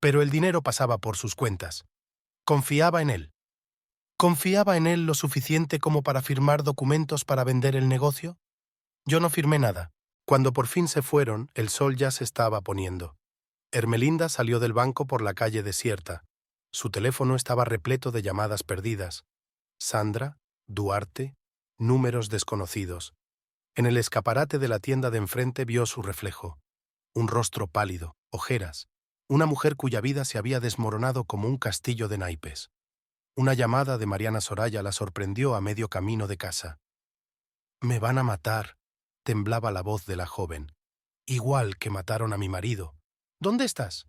Pero el dinero pasaba por sus cuentas. Confiaba en él. ¿Confiaba en él lo suficiente como para firmar documentos para vender el negocio? Yo no firmé nada. Cuando por fin se fueron, el sol ya se estaba poniendo. Ermelinda salió del banco por la calle desierta. Su teléfono estaba repleto de llamadas perdidas. Sandra, Duarte, números desconocidos. En el escaparate de la tienda de enfrente vio su reflejo. Un rostro pálido, ojeras. Una mujer cuya vida se había desmoronado como un castillo de naipes. Una llamada de Mariana Soraya la sorprendió a medio camino de casa. «Me van a matar», temblaba la voz de la joven. «Igual que mataron a mi marido». «¿Dónde estás?»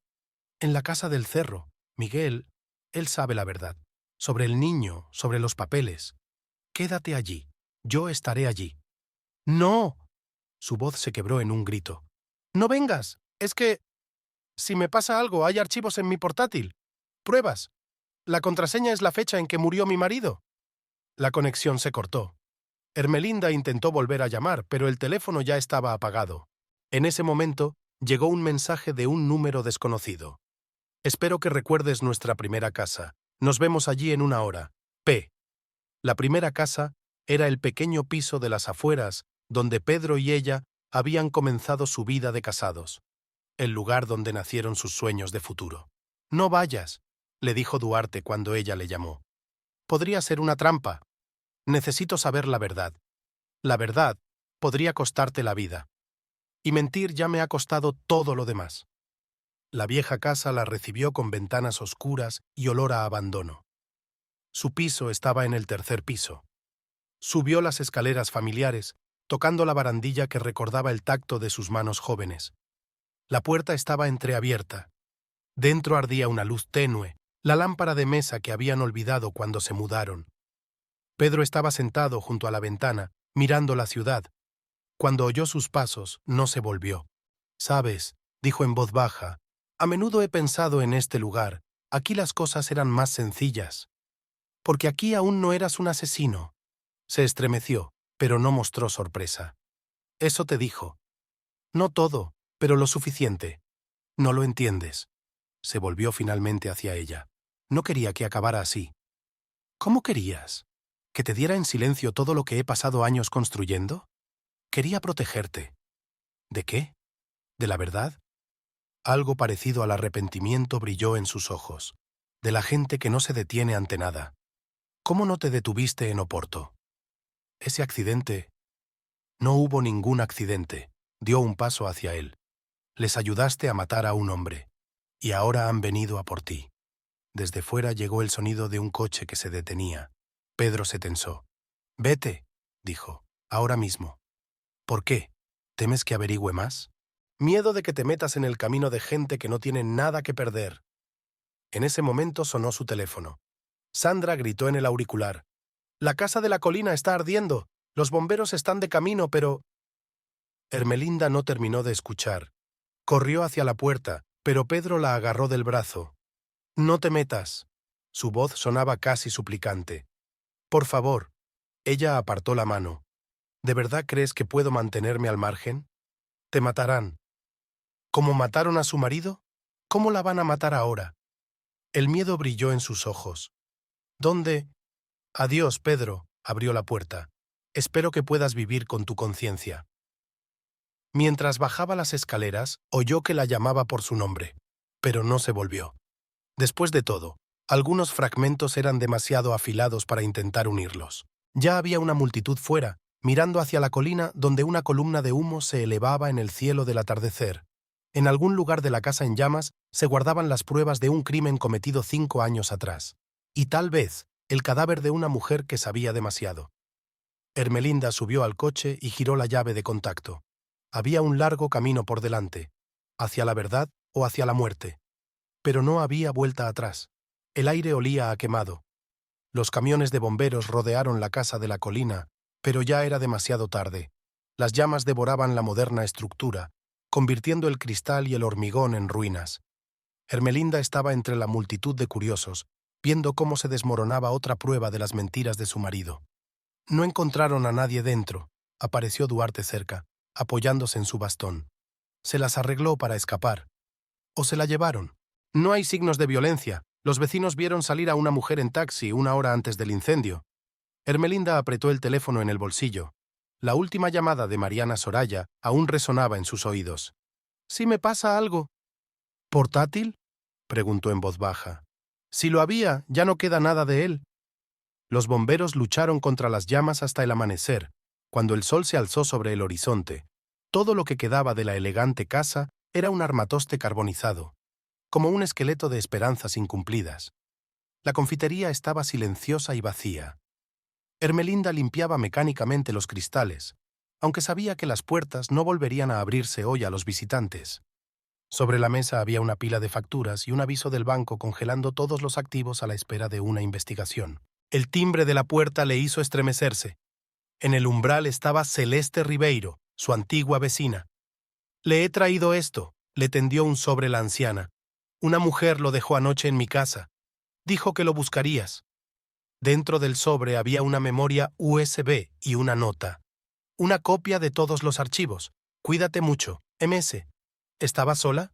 «En la casa del Cerro. Miguel, él sabe la verdad. Sobre el niño, sobre los papeles. Quédate allí. Yo estaré allí». «¡No!». Su voz se quebró en un grito. «¡No vengas! Es que... si me pasa algo, hay archivos en mi portátil. Pruebas. La contraseña es la fecha en que murió mi marido». La conexión se cortó. Ermelinda intentó volver a llamar, pero el teléfono ya estaba apagado. En ese momento, llegó un mensaje de un número desconocido. «Espero que recuerdes nuestra primera casa. Nos vemos allí en una hora. P». La primera casa era el pequeño piso de las afueras donde Pedro y ella habían comenzado su vida de casados. El lugar donde nacieron sus sueños de futuro. «No vayas», le dijo Duarte cuando ella le llamó. «Podría ser una trampa. Necesito saber la verdad. La verdad podría costarte la vida. Y mentir ya me ha costado todo lo demás». La vieja casa la recibió con ventanas oscuras y olor a abandono. Su piso estaba en el tercer piso. Subió las escaleras familiares, tocando la barandilla que recordaba el tacto de sus manos jóvenes. La puerta estaba entreabierta. Dentro ardía una luz tenue, la lámpara de mesa que habían olvidado cuando se mudaron. Pedro estaba sentado junto a la ventana, mirando la ciudad. Cuando oyó sus pasos, no se volvió. «Sabes», dijo en voz baja, «a menudo he pensado en este lugar. Aquí las cosas eran más sencillas. Porque aquí aún no eras un asesino». Se estremeció, pero no mostró sorpresa. «Eso te dijo». «No todo, pero lo suficiente». «No lo entiendes». Se volvió finalmente hacia ella. «No quería que acabara así». «¿Cómo querías? ¿Que te diera en silencio todo lo que he pasado años construyendo? Quería protegerte». «¿De qué? ¿De la verdad?». Algo parecido al arrepentimiento brilló en sus ojos. «De la gente que no se detiene ante nada. ¿Cómo no te detuviste en Oporto?». «Ese accidente...». «No hubo ningún accidente». Dio un paso hacia él. «Les ayudaste a matar a un hombre. Y ahora han venido a por ti». Desde fuera llegó el sonido de un coche que se detenía. Pedro se tensó. «Vete», dijo, «ahora mismo». «¿Por qué? ¿Temes que averigüe más?». «Miedo de que te metas en el camino de gente que no tiene nada que perder». En ese momento sonó su teléfono. Sandra gritó en el auricular. «La casa de la colina está ardiendo. Los bomberos están de camino, pero...». Ermelinda no terminó de escuchar. Corrió hacia la puerta, pero Pedro la agarró del brazo. «No te metas». Su voz sonaba casi suplicante. «Por favor». Ella apartó la mano. «¿De verdad crees que puedo mantenerme al margen? Te matarán». «¿Cómo mataron a su marido? ¿Cómo la van a matar ahora?». El miedo brilló en sus ojos. «¿Dónde?» «Adiós, Pedro», abrió la puerta. «Espero que puedas vivir con tu conciencia». Mientras bajaba las escaleras, oyó que la llamaba por su nombre, pero no se volvió. Después de todo, algunos fragmentos eran demasiado afilados para intentar unirlos. Ya había una multitud fuera, mirando hacia la colina donde una columna de humo se elevaba en el cielo del atardecer. En algún lugar de la casa en llamas se guardaban las pruebas de un crimen cometido 5 años atrás. Y tal vez el cadáver de una mujer que sabía demasiado. Ermelinda subió al coche y giró la llave de contacto. Había un largo camino por delante, hacia la verdad o hacia la muerte. Pero no había vuelta atrás. El aire olía a quemado. Los camiones de bomberos rodearon la casa de la colina, pero ya era demasiado tarde. Las llamas devoraban la moderna estructura, convirtiendo el cristal y el hormigón en ruinas. Ermelinda estaba entre la multitud de curiosos, viendo cómo se desmoronaba otra prueba de las mentiras de su marido. No encontraron a nadie dentro. Apareció Duarte cerca, apoyándose en su bastón. Se las arregló para escapar. ¿O se la llevaron? «No hay signos de violencia», Los vecinos vieron salir a una mujer en taxi 1 hora antes del incendio. Ermelinda apretó el teléfono en el bolsillo. La última llamada de Mariana Soraya aún resonaba en sus oídos. «Si me pasa algo». «¿Portátil?», preguntó en voz baja. «Si lo había, ya no queda nada de él». Los bomberos lucharon contra las llamas hasta el amanecer. Cuando el sol se alzó sobre el horizonte, todo lo que quedaba de la elegante casa era un armatoste carbonizado, como un esqueleto de esperanzas incumplidas. La confitería estaba silenciosa y vacía. Ermelinda limpiaba mecánicamente los cristales, aunque sabía que las puertas no volverían a abrirse hoy a los visitantes. Sobre la mesa había una pila de facturas y un aviso del banco congelando todos los activos a la espera de una investigación. El timbre de la puerta le hizo estremecerse. En el umbral estaba Celeste Ribeiro, su antigua vecina. «Le he traído esto», le tendió un sobre la anciana. «Una mujer lo dejó anoche en mi casa. Dijo que lo buscarías». Dentro del sobre había una memoria USB y una nota. «Una copia de todos los archivos. Cuídate mucho. MS». ¿Estaba sola?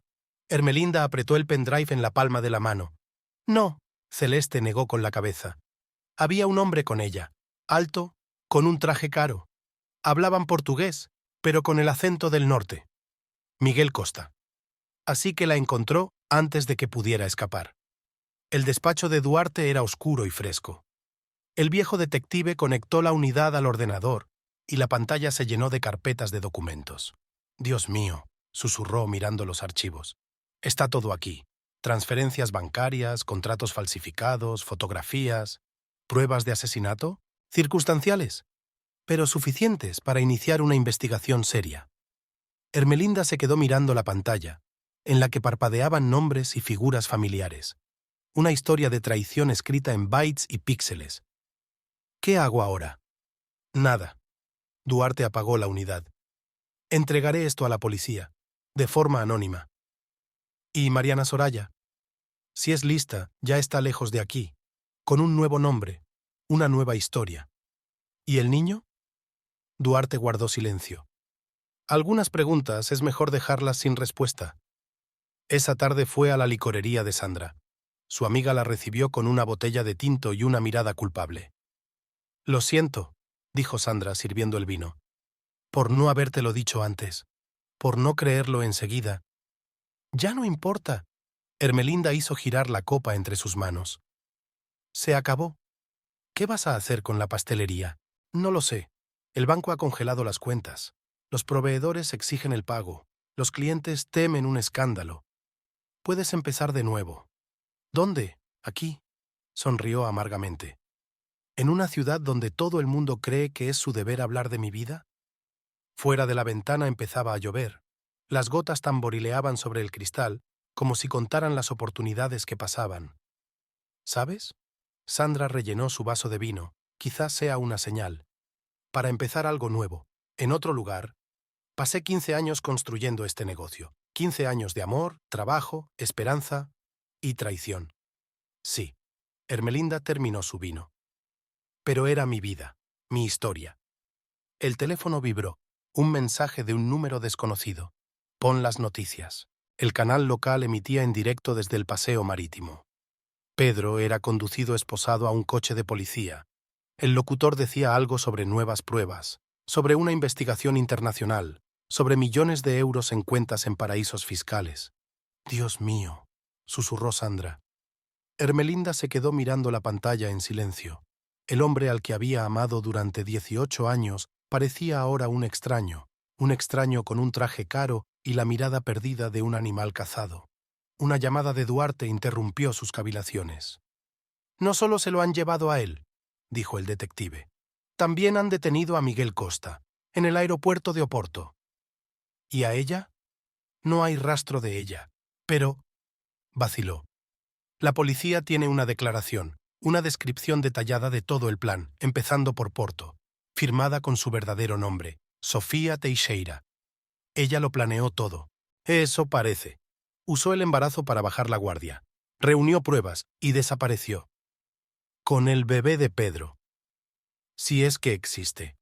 Ermelinda apretó el pendrive en la palma de la mano. «No», Celeste negó con la cabeza. «Había un hombre con ella, alto, con un traje caro. Hablaban portugués, pero con el acento del norte. Miguel Costa. Así que la encontró antes de que pudiera escapar». El despacho de Duarte era oscuro y fresco. El viejo detective conectó la unidad al ordenador y la pantalla se llenó de carpetas de documentos. «Dios mío», susurró mirando los archivos. «Está todo aquí. Transferencias bancarias, contratos falsificados, fotografías, pruebas de asesinato, circunstanciales, pero suficientes para iniciar una investigación seria». Ermelinda se quedó mirando la pantalla, en la que parpadeaban nombres y figuras familiares. Una historia de traición escrita en bytes y píxeles. «¿Qué hago ahora?» «Nada». Duarte apagó la unidad. «Entregaré esto a la policía, de forma anónima». «¿Y Mariana Soraya?» «Si es lista, ya está lejos de aquí, con un nuevo nombre, una nueva historia». «¿Y el niño?» Duarte guardó silencio. Algunas preguntas es mejor dejarlas sin respuesta. Esa tarde fue a la licorería de Sandra. Su amiga la recibió con una botella de tinto y una mirada culpable. «Lo siento», dijo Sandra sirviendo el vino, «por no habértelo dicho antes, por no creerlo enseguida». «Ya no importa». Ermelinda hizo girar la copa entre sus manos. «Se acabó. ¿Qué vas a hacer con la pastelería?» «No lo sé. El banco ha congelado las cuentas. Los proveedores exigen el pago. Los clientes temen un escándalo. Puedes empezar de nuevo». «¿Dónde?» «Aquí», sonrió amargamente. «¿En una ciudad donde todo el mundo cree que es su deber hablar de mi vida?» Fuera de la ventana empezaba a llover. Las gotas tamborileaban sobre el cristal, como si contaran las oportunidades que pasaban. «¿Sabes?» Sandra rellenó su vaso de vino. «Quizás sea una señal. Para empezar algo nuevo, en otro lugar. Pasé 15 años construyendo este negocio. 15 años de amor, trabajo, esperanza y traición. Sí». Ermelinda terminó su vino. «Pero era mi vida, mi historia». El teléfono vibró. Un mensaje de un número desconocido. «Pon las noticias». El canal local emitía en directo desde el paseo marítimo. Pedro era conducido esposado a un coche de policía. El locutor decía algo sobre nuevas pruebas, sobre una investigación internacional, sobre millones de euros en cuentas en paraísos fiscales. «Dios mío», susurró Sandra. Ermelinda se quedó mirando la pantalla en silencio. El hombre al que había amado durante 18 años parecía ahora un extraño con un traje caro y la mirada perdida de un animal cazado. Una llamada de Duarte interrumpió sus cavilaciones. «No solo se lo han llevado a él», dijo el detective. «También han detenido a Miguel Costa, en el aeropuerto de Oporto». «¿Y a ella?» «No hay rastro de ella. Pero…» vaciló. «La policía tiene una declaración, una descripción detallada de todo el plan, empezando por Porto, firmada con su verdadero nombre, Sofía Teixeira. Ella lo planeó todo. Eso parece. Usó el embarazo para bajar la guardia. Reunió pruebas y desapareció. Con el bebé de Pedro. Si es que existe».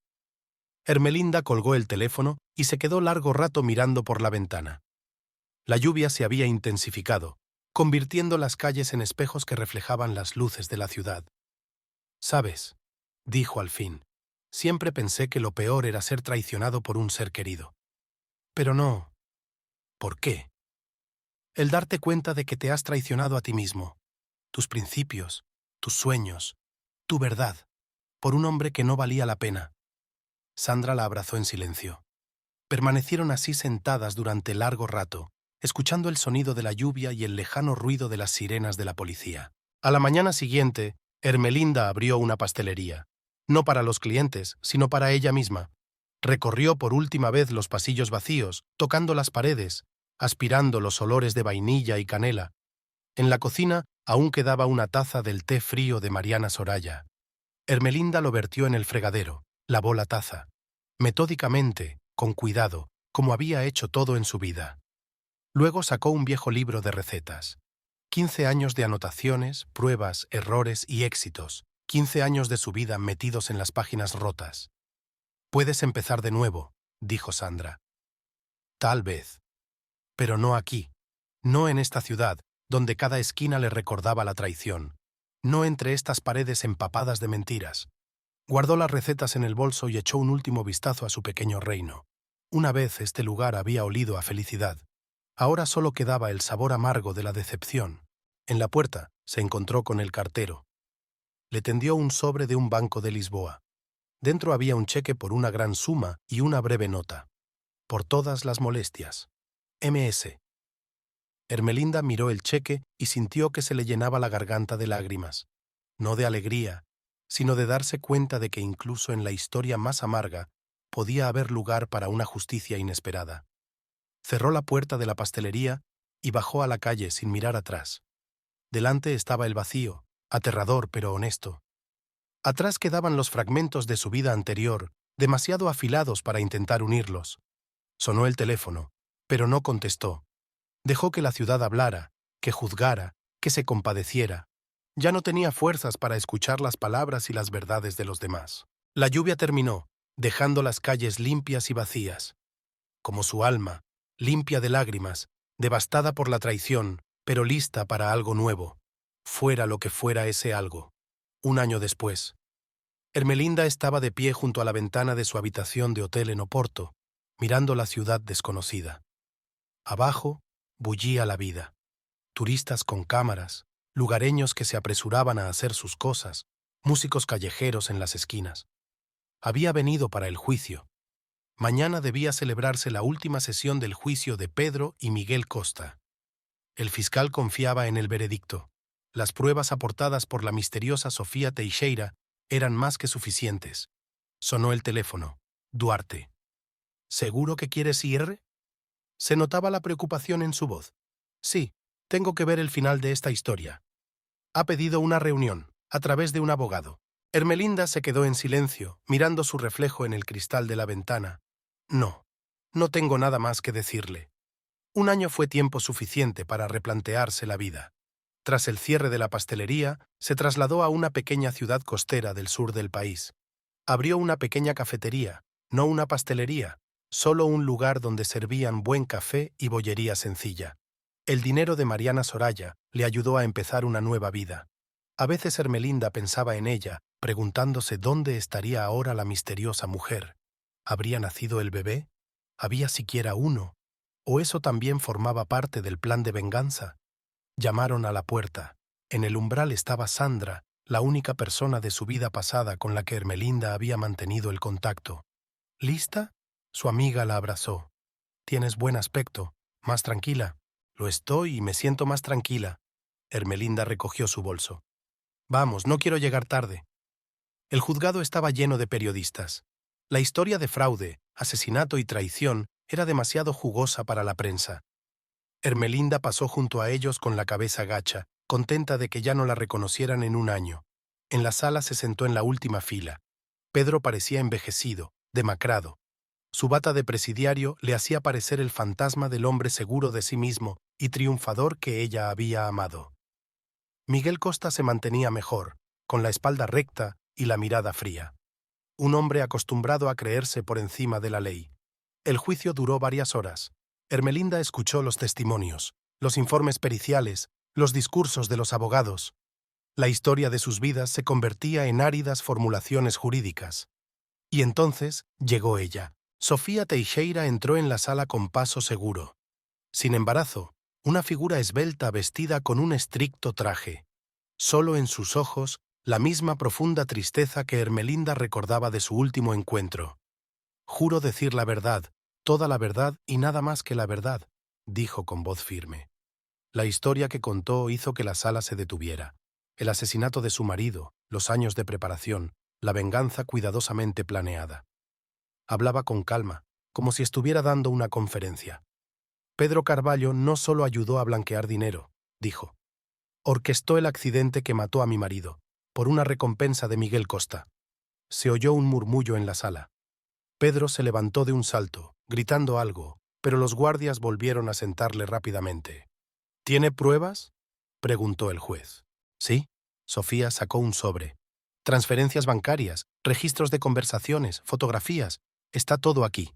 Ermelinda colgó el teléfono y se quedó largo rato mirando por la ventana. La lluvia se había intensificado, convirtiendo las calles en espejos que reflejaban las luces de la ciudad. «¿Sabes?», dijo al fin, «siempre pensé que lo peor era ser traicionado por un ser querido. Pero no. ¿Por qué? El darte cuenta de que te has traicionado a ti mismo, tus principios, tus sueños, tu verdad, por un hombre que no valía la pena». Sandra la abrazó en silencio. Permanecieron así sentadas durante largo rato, escuchando el sonido de la lluvia y el lejano ruido de las sirenas de la policía. A la mañana siguiente, Ermelinda abrió una pastelería, no para los clientes, sino para ella misma. Recorrió por última vez los pasillos vacíos, tocando las paredes, aspirando los olores de vainilla y canela. En la cocina aún quedaba una taza del té frío de Mariana Soraya. Ermelinda lo vertió en el fregadero, lavó la taza, metódicamente, con cuidado, como había hecho todo en su vida. Luego sacó un viejo libro de recetas. 15 años de anotaciones, pruebas, errores y éxitos. 15 años de su vida metidos en las páginas rotas. «Puedes empezar de nuevo», dijo Sandra. «Tal vez. Pero no aquí. No en esta ciudad, donde cada esquina le recordaba la traición. No entre estas paredes empapadas de mentiras». Guardó las recetas en el bolso y echó un último vistazo a su pequeño reino. Una vez este lugar había olido a felicidad. Ahora solo quedaba el sabor amargo de la decepción. En la puerta se encontró con el cartero. Le tendió un sobre de un banco de Lisboa. Dentro había un cheque por una gran suma y una breve nota. «Por todas las molestias. MS». Ermelinda miró el cheque y sintió que se le llenaba la garganta de lágrimas. No de alegría, sino de darse cuenta de que incluso en la historia más amarga podía haber lugar para una justicia inesperada. Cerró la puerta de la pastelería y bajó a la calle sin mirar atrás. Delante estaba el vacío, aterrador pero honesto. Atrás quedaban los fragmentos de su vida anterior, demasiado afilados para intentar unirlos. Sonó el teléfono, pero no contestó. Dejó que la ciudad hablara, que juzgara, que se compadeciera. Ya no tenía fuerzas para escuchar las palabras y las verdades de los demás. La lluvia terminó, dejando las calles limpias y vacías. Como su alma, limpia de lágrimas, devastada por la traición, pero lista para algo nuevo, fuera lo que fuera ese algo. Un año después, Ermelinda estaba de pie junto a la ventana de su habitación de hotel en Oporto, mirando la ciudad desconocida. Abajo bullía la vida. Turistas con cámaras, lugareños que se apresuraban a hacer sus cosas, músicos callejeros en las esquinas. Había venido para el juicio. Mañana debía celebrarse la última sesión del juicio de Pedro y Miguel Costa. El fiscal confiaba en el veredicto. Las pruebas aportadas por la misteriosa Sofía Teixeira eran más que suficientes. Sonó el teléfono. Duarte. ¿Seguro que quieres ir? Se notaba la preocupación en su voz. Sí, tengo que ver el final de esta historia. Ha pedido una reunión, a través de un abogado. Ermelinda se quedó en silencio, mirando su reflejo en el cristal de la ventana. No tengo nada más que decirle. Un año fue tiempo suficiente para replantearse la vida. Tras el cierre de la pastelería, se trasladó a una pequeña ciudad costera del sur del país. Abrió una pequeña cafetería, no una pastelería, solo un lugar donde servían buen café y bollería sencilla. El dinero de Mariana Soraya le ayudó a empezar una nueva vida. A veces Ermelinda pensaba en ella, preguntándose dónde estaría ahora la misteriosa mujer. ¿Habría nacido el bebé? ¿Había siquiera uno? ¿O eso también formaba parte del plan de venganza? Llamaron a la puerta. En el umbral estaba Sandra, la única persona de su vida pasada con la que Ermelinda había mantenido el contacto. ¿Lista? Su amiga la abrazó. «Tienes buen aspecto. Más tranquila». «Lo estoy y me siento más tranquila». Ermelinda recogió su bolso. «Vamos, no quiero llegar tarde». El juzgado estaba lleno de periodistas. La historia de fraude, asesinato y traición era demasiado jugosa para la prensa. Ermelinda pasó junto a ellos con la cabeza gacha, contenta de que ya no la reconocieran en un año. En la sala se sentó en la última fila. Pedro parecía envejecido, demacrado. Su bata de presidiario le hacía parecer el fantasma del hombre seguro de sí mismo y triunfador que ella había amado. Miguel Costa se mantenía mejor, con la espalda recta y la mirada fría. Un hombre acostumbrado a creerse por encima de la ley. El juicio duró varias horas. Ermelinda escuchó los testimonios, los informes periciales, los discursos de los abogados. La historia de sus vidas se convertía en áridas formulaciones jurídicas. Y entonces llegó ella. Sofía Teixeira entró en la sala con paso seguro. Sin embarazo, una figura esbelta vestida con un estricto traje. Solo en sus ojos, la misma profunda tristeza que Ermelinda recordaba de su último encuentro. «Juro decir la verdad, toda la verdad y nada más que la verdad», dijo con voz firme. La historia que contó hizo que la sala se detuviera. El asesinato de su marido, los años de preparación, la venganza cuidadosamente planeada. Hablaba con calma, como si estuviera dando una conferencia. Pedro Carvalho no solo ayudó a blanquear dinero, dijo. Orquestó el accidente que mató a mi marido, por una recompensa de Miguel Costa. Se oyó un murmullo en la sala. Pedro se levantó de un salto, gritando algo, pero los guardias volvieron a sentarle rápidamente. ¿Tiene pruebas?, preguntó el juez. Sí, Sofía sacó un sobre. Transferencias bancarias, registros de conversaciones, fotografías. Está todo aquí.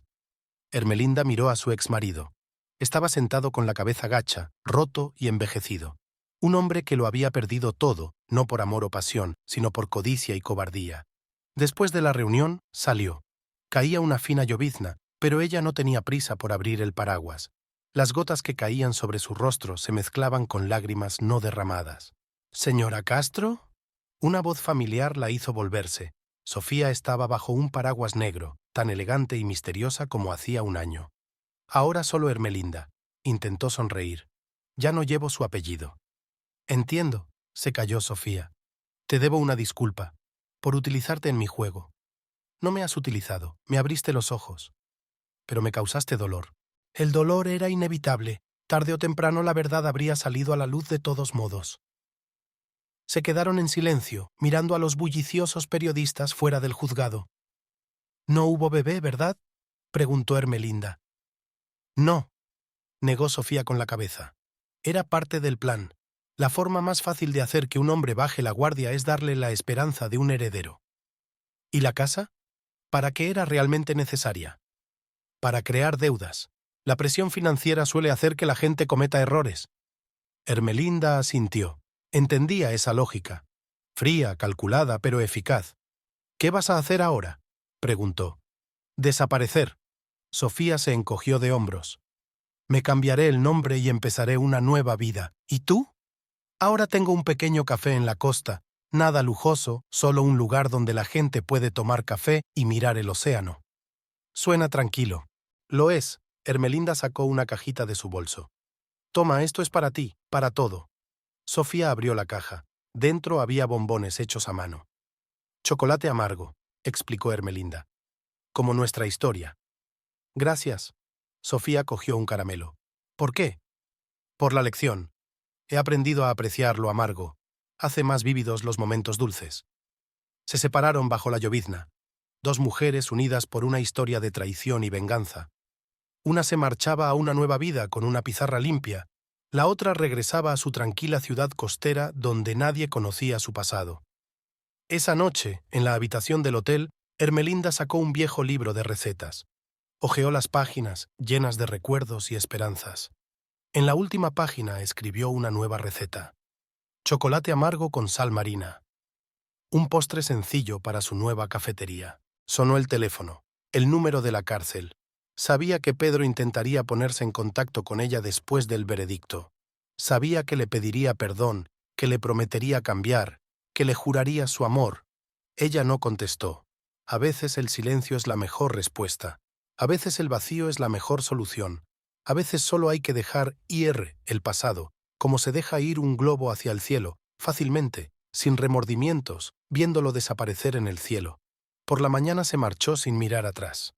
Ermelinda miró a su exmarido. Estaba sentado con la cabeza gacha, roto y envejecido. Un hombre que lo había perdido todo, no por amor o pasión, sino por codicia y cobardía. Después de la reunión, salió. Caía una fina llovizna, pero ella no tenía prisa por abrir el paraguas. Las gotas que caían sobre su rostro se mezclaban con lágrimas no derramadas. «¿Señora Castro?» Una voz familiar la hizo volverse. Sofía estaba bajo un paraguas negro, tan elegante y misteriosa como hacía un año. Ahora solo Ermelinda. Intentó sonreír. Ya no llevo su apellido. Entiendo, se calló Sofía. Te debo una disculpa, por utilizarte en mi juego. No me has utilizado, me abriste los ojos. Pero me causaste dolor. El dolor era inevitable. Tarde o temprano la verdad habría salido a la luz de todos modos. Se quedaron en silencio, mirando a los bulliciosos periodistas fuera del juzgado. «No hubo bebé, ¿verdad?», preguntó Ermelinda. «No», negó Sofía con la cabeza. Era parte del plan. La forma más fácil de hacer que un hombre baje la guardia es darle la esperanza de un heredero. ¿Y la casa? ¿Para qué era realmente necesaria? Para crear deudas. La presión financiera suele hacer que la gente cometa errores. Ermelinda asintió. Entendía esa lógica. Fría, calculada, pero eficaz. «¿Qué vas a hacer ahora?», preguntó. «Desaparecer». Sofía se encogió de hombros. «Me cambiaré el nombre y empezaré una nueva vida. ¿Y tú?». «Ahora tengo un pequeño café en la costa. Nada lujoso, solo un lugar donde la gente puede tomar café y mirar el océano». «Suena tranquilo». «Lo es». Ermelinda sacó una cajita de su bolso. «Toma, esto es para ti, para todo». Sofía abrió la caja. Dentro había bombones hechos a mano. «Chocolate amargo», explicó Ermelinda. «Como nuestra historia». «Gracias». Sofía cogió un caramelo. «¿Por qué?». «Por la lección. He aprendido a apreciar lo amargo. Hace más vívidos los momentos dulces». Se separaron bajo la llovizna. Dos mujeres unidas por una historia de traición y venganza. Una se marchaba a una nueva vida con una pizarra limpia. La otra regresaba a su tranquila ciudad costera donde nadie conocía su pasado. Esa noche, en la habitación del hotel, Ermelinda sacó un viejo libro de recetas. Hojeó las páginas, llenas de recuerdos y esperanzas. En la última página escribió una nueva receta. Chocolate amargo con sal marina. Un postre sencillo para su nueva cafetería. Sonó el teléfono. El número de la cárcel. Sabía que Pedro intentaría ponerse en contacto con ella después del veredicto. Sabía que le pediría perdón, que le prometería cambiar, que le juraría su amor. Ella no contestó. A veces el silencio es la mejor respuesta. A veces el vacío es la mejor solución. A veces solo hay que dejar ir el pasado, como se deja ir un globo hacia el cielo, fácilmente, sin remordimientos, viéndolo desaparecer en el cielo. Por la mañana se marchó sin mirar atrás.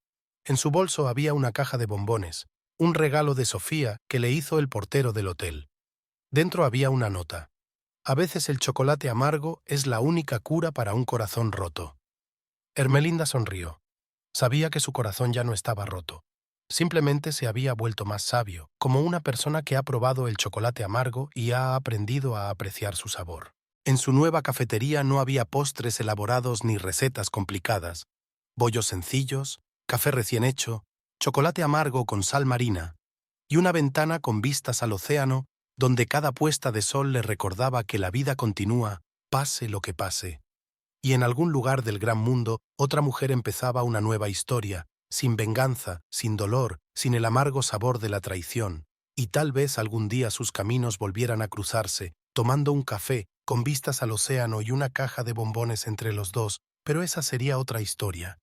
En su bolso había una caja de bombones, un regalo de Sofía que le hizo el portero del hotel. Dentro había una nota. A veces el chocolate amargo es la única cura para un corazón roto. Ermelinda sonrió. Sabía que su corazón ya no estaba roto. Simplemente se había vuelto más sabio, como una persona que ha probado el chocolate amargo y ha aprendido a apreciar su sabor. En su nueva cafetería no había postres elaborados ni recetas complicadas. Bollos sencillos, café recién hecho, chocolate amargo con sal marina y una ventana con vistas al océano donde cada puesta de sol le recordaba que la vida continúa, pase lo que pase. Y en algún lugar del gran mundo, otra mujer empezaba una nueva historia, sin venganza, sin dolor, sin el amargo sabor de la traición, y tal vez algún día sus caminos volvieran a cruzarse, tomando un café, con vistas al océano y una caja de bombones entre los dos, pero esa sería otra historia.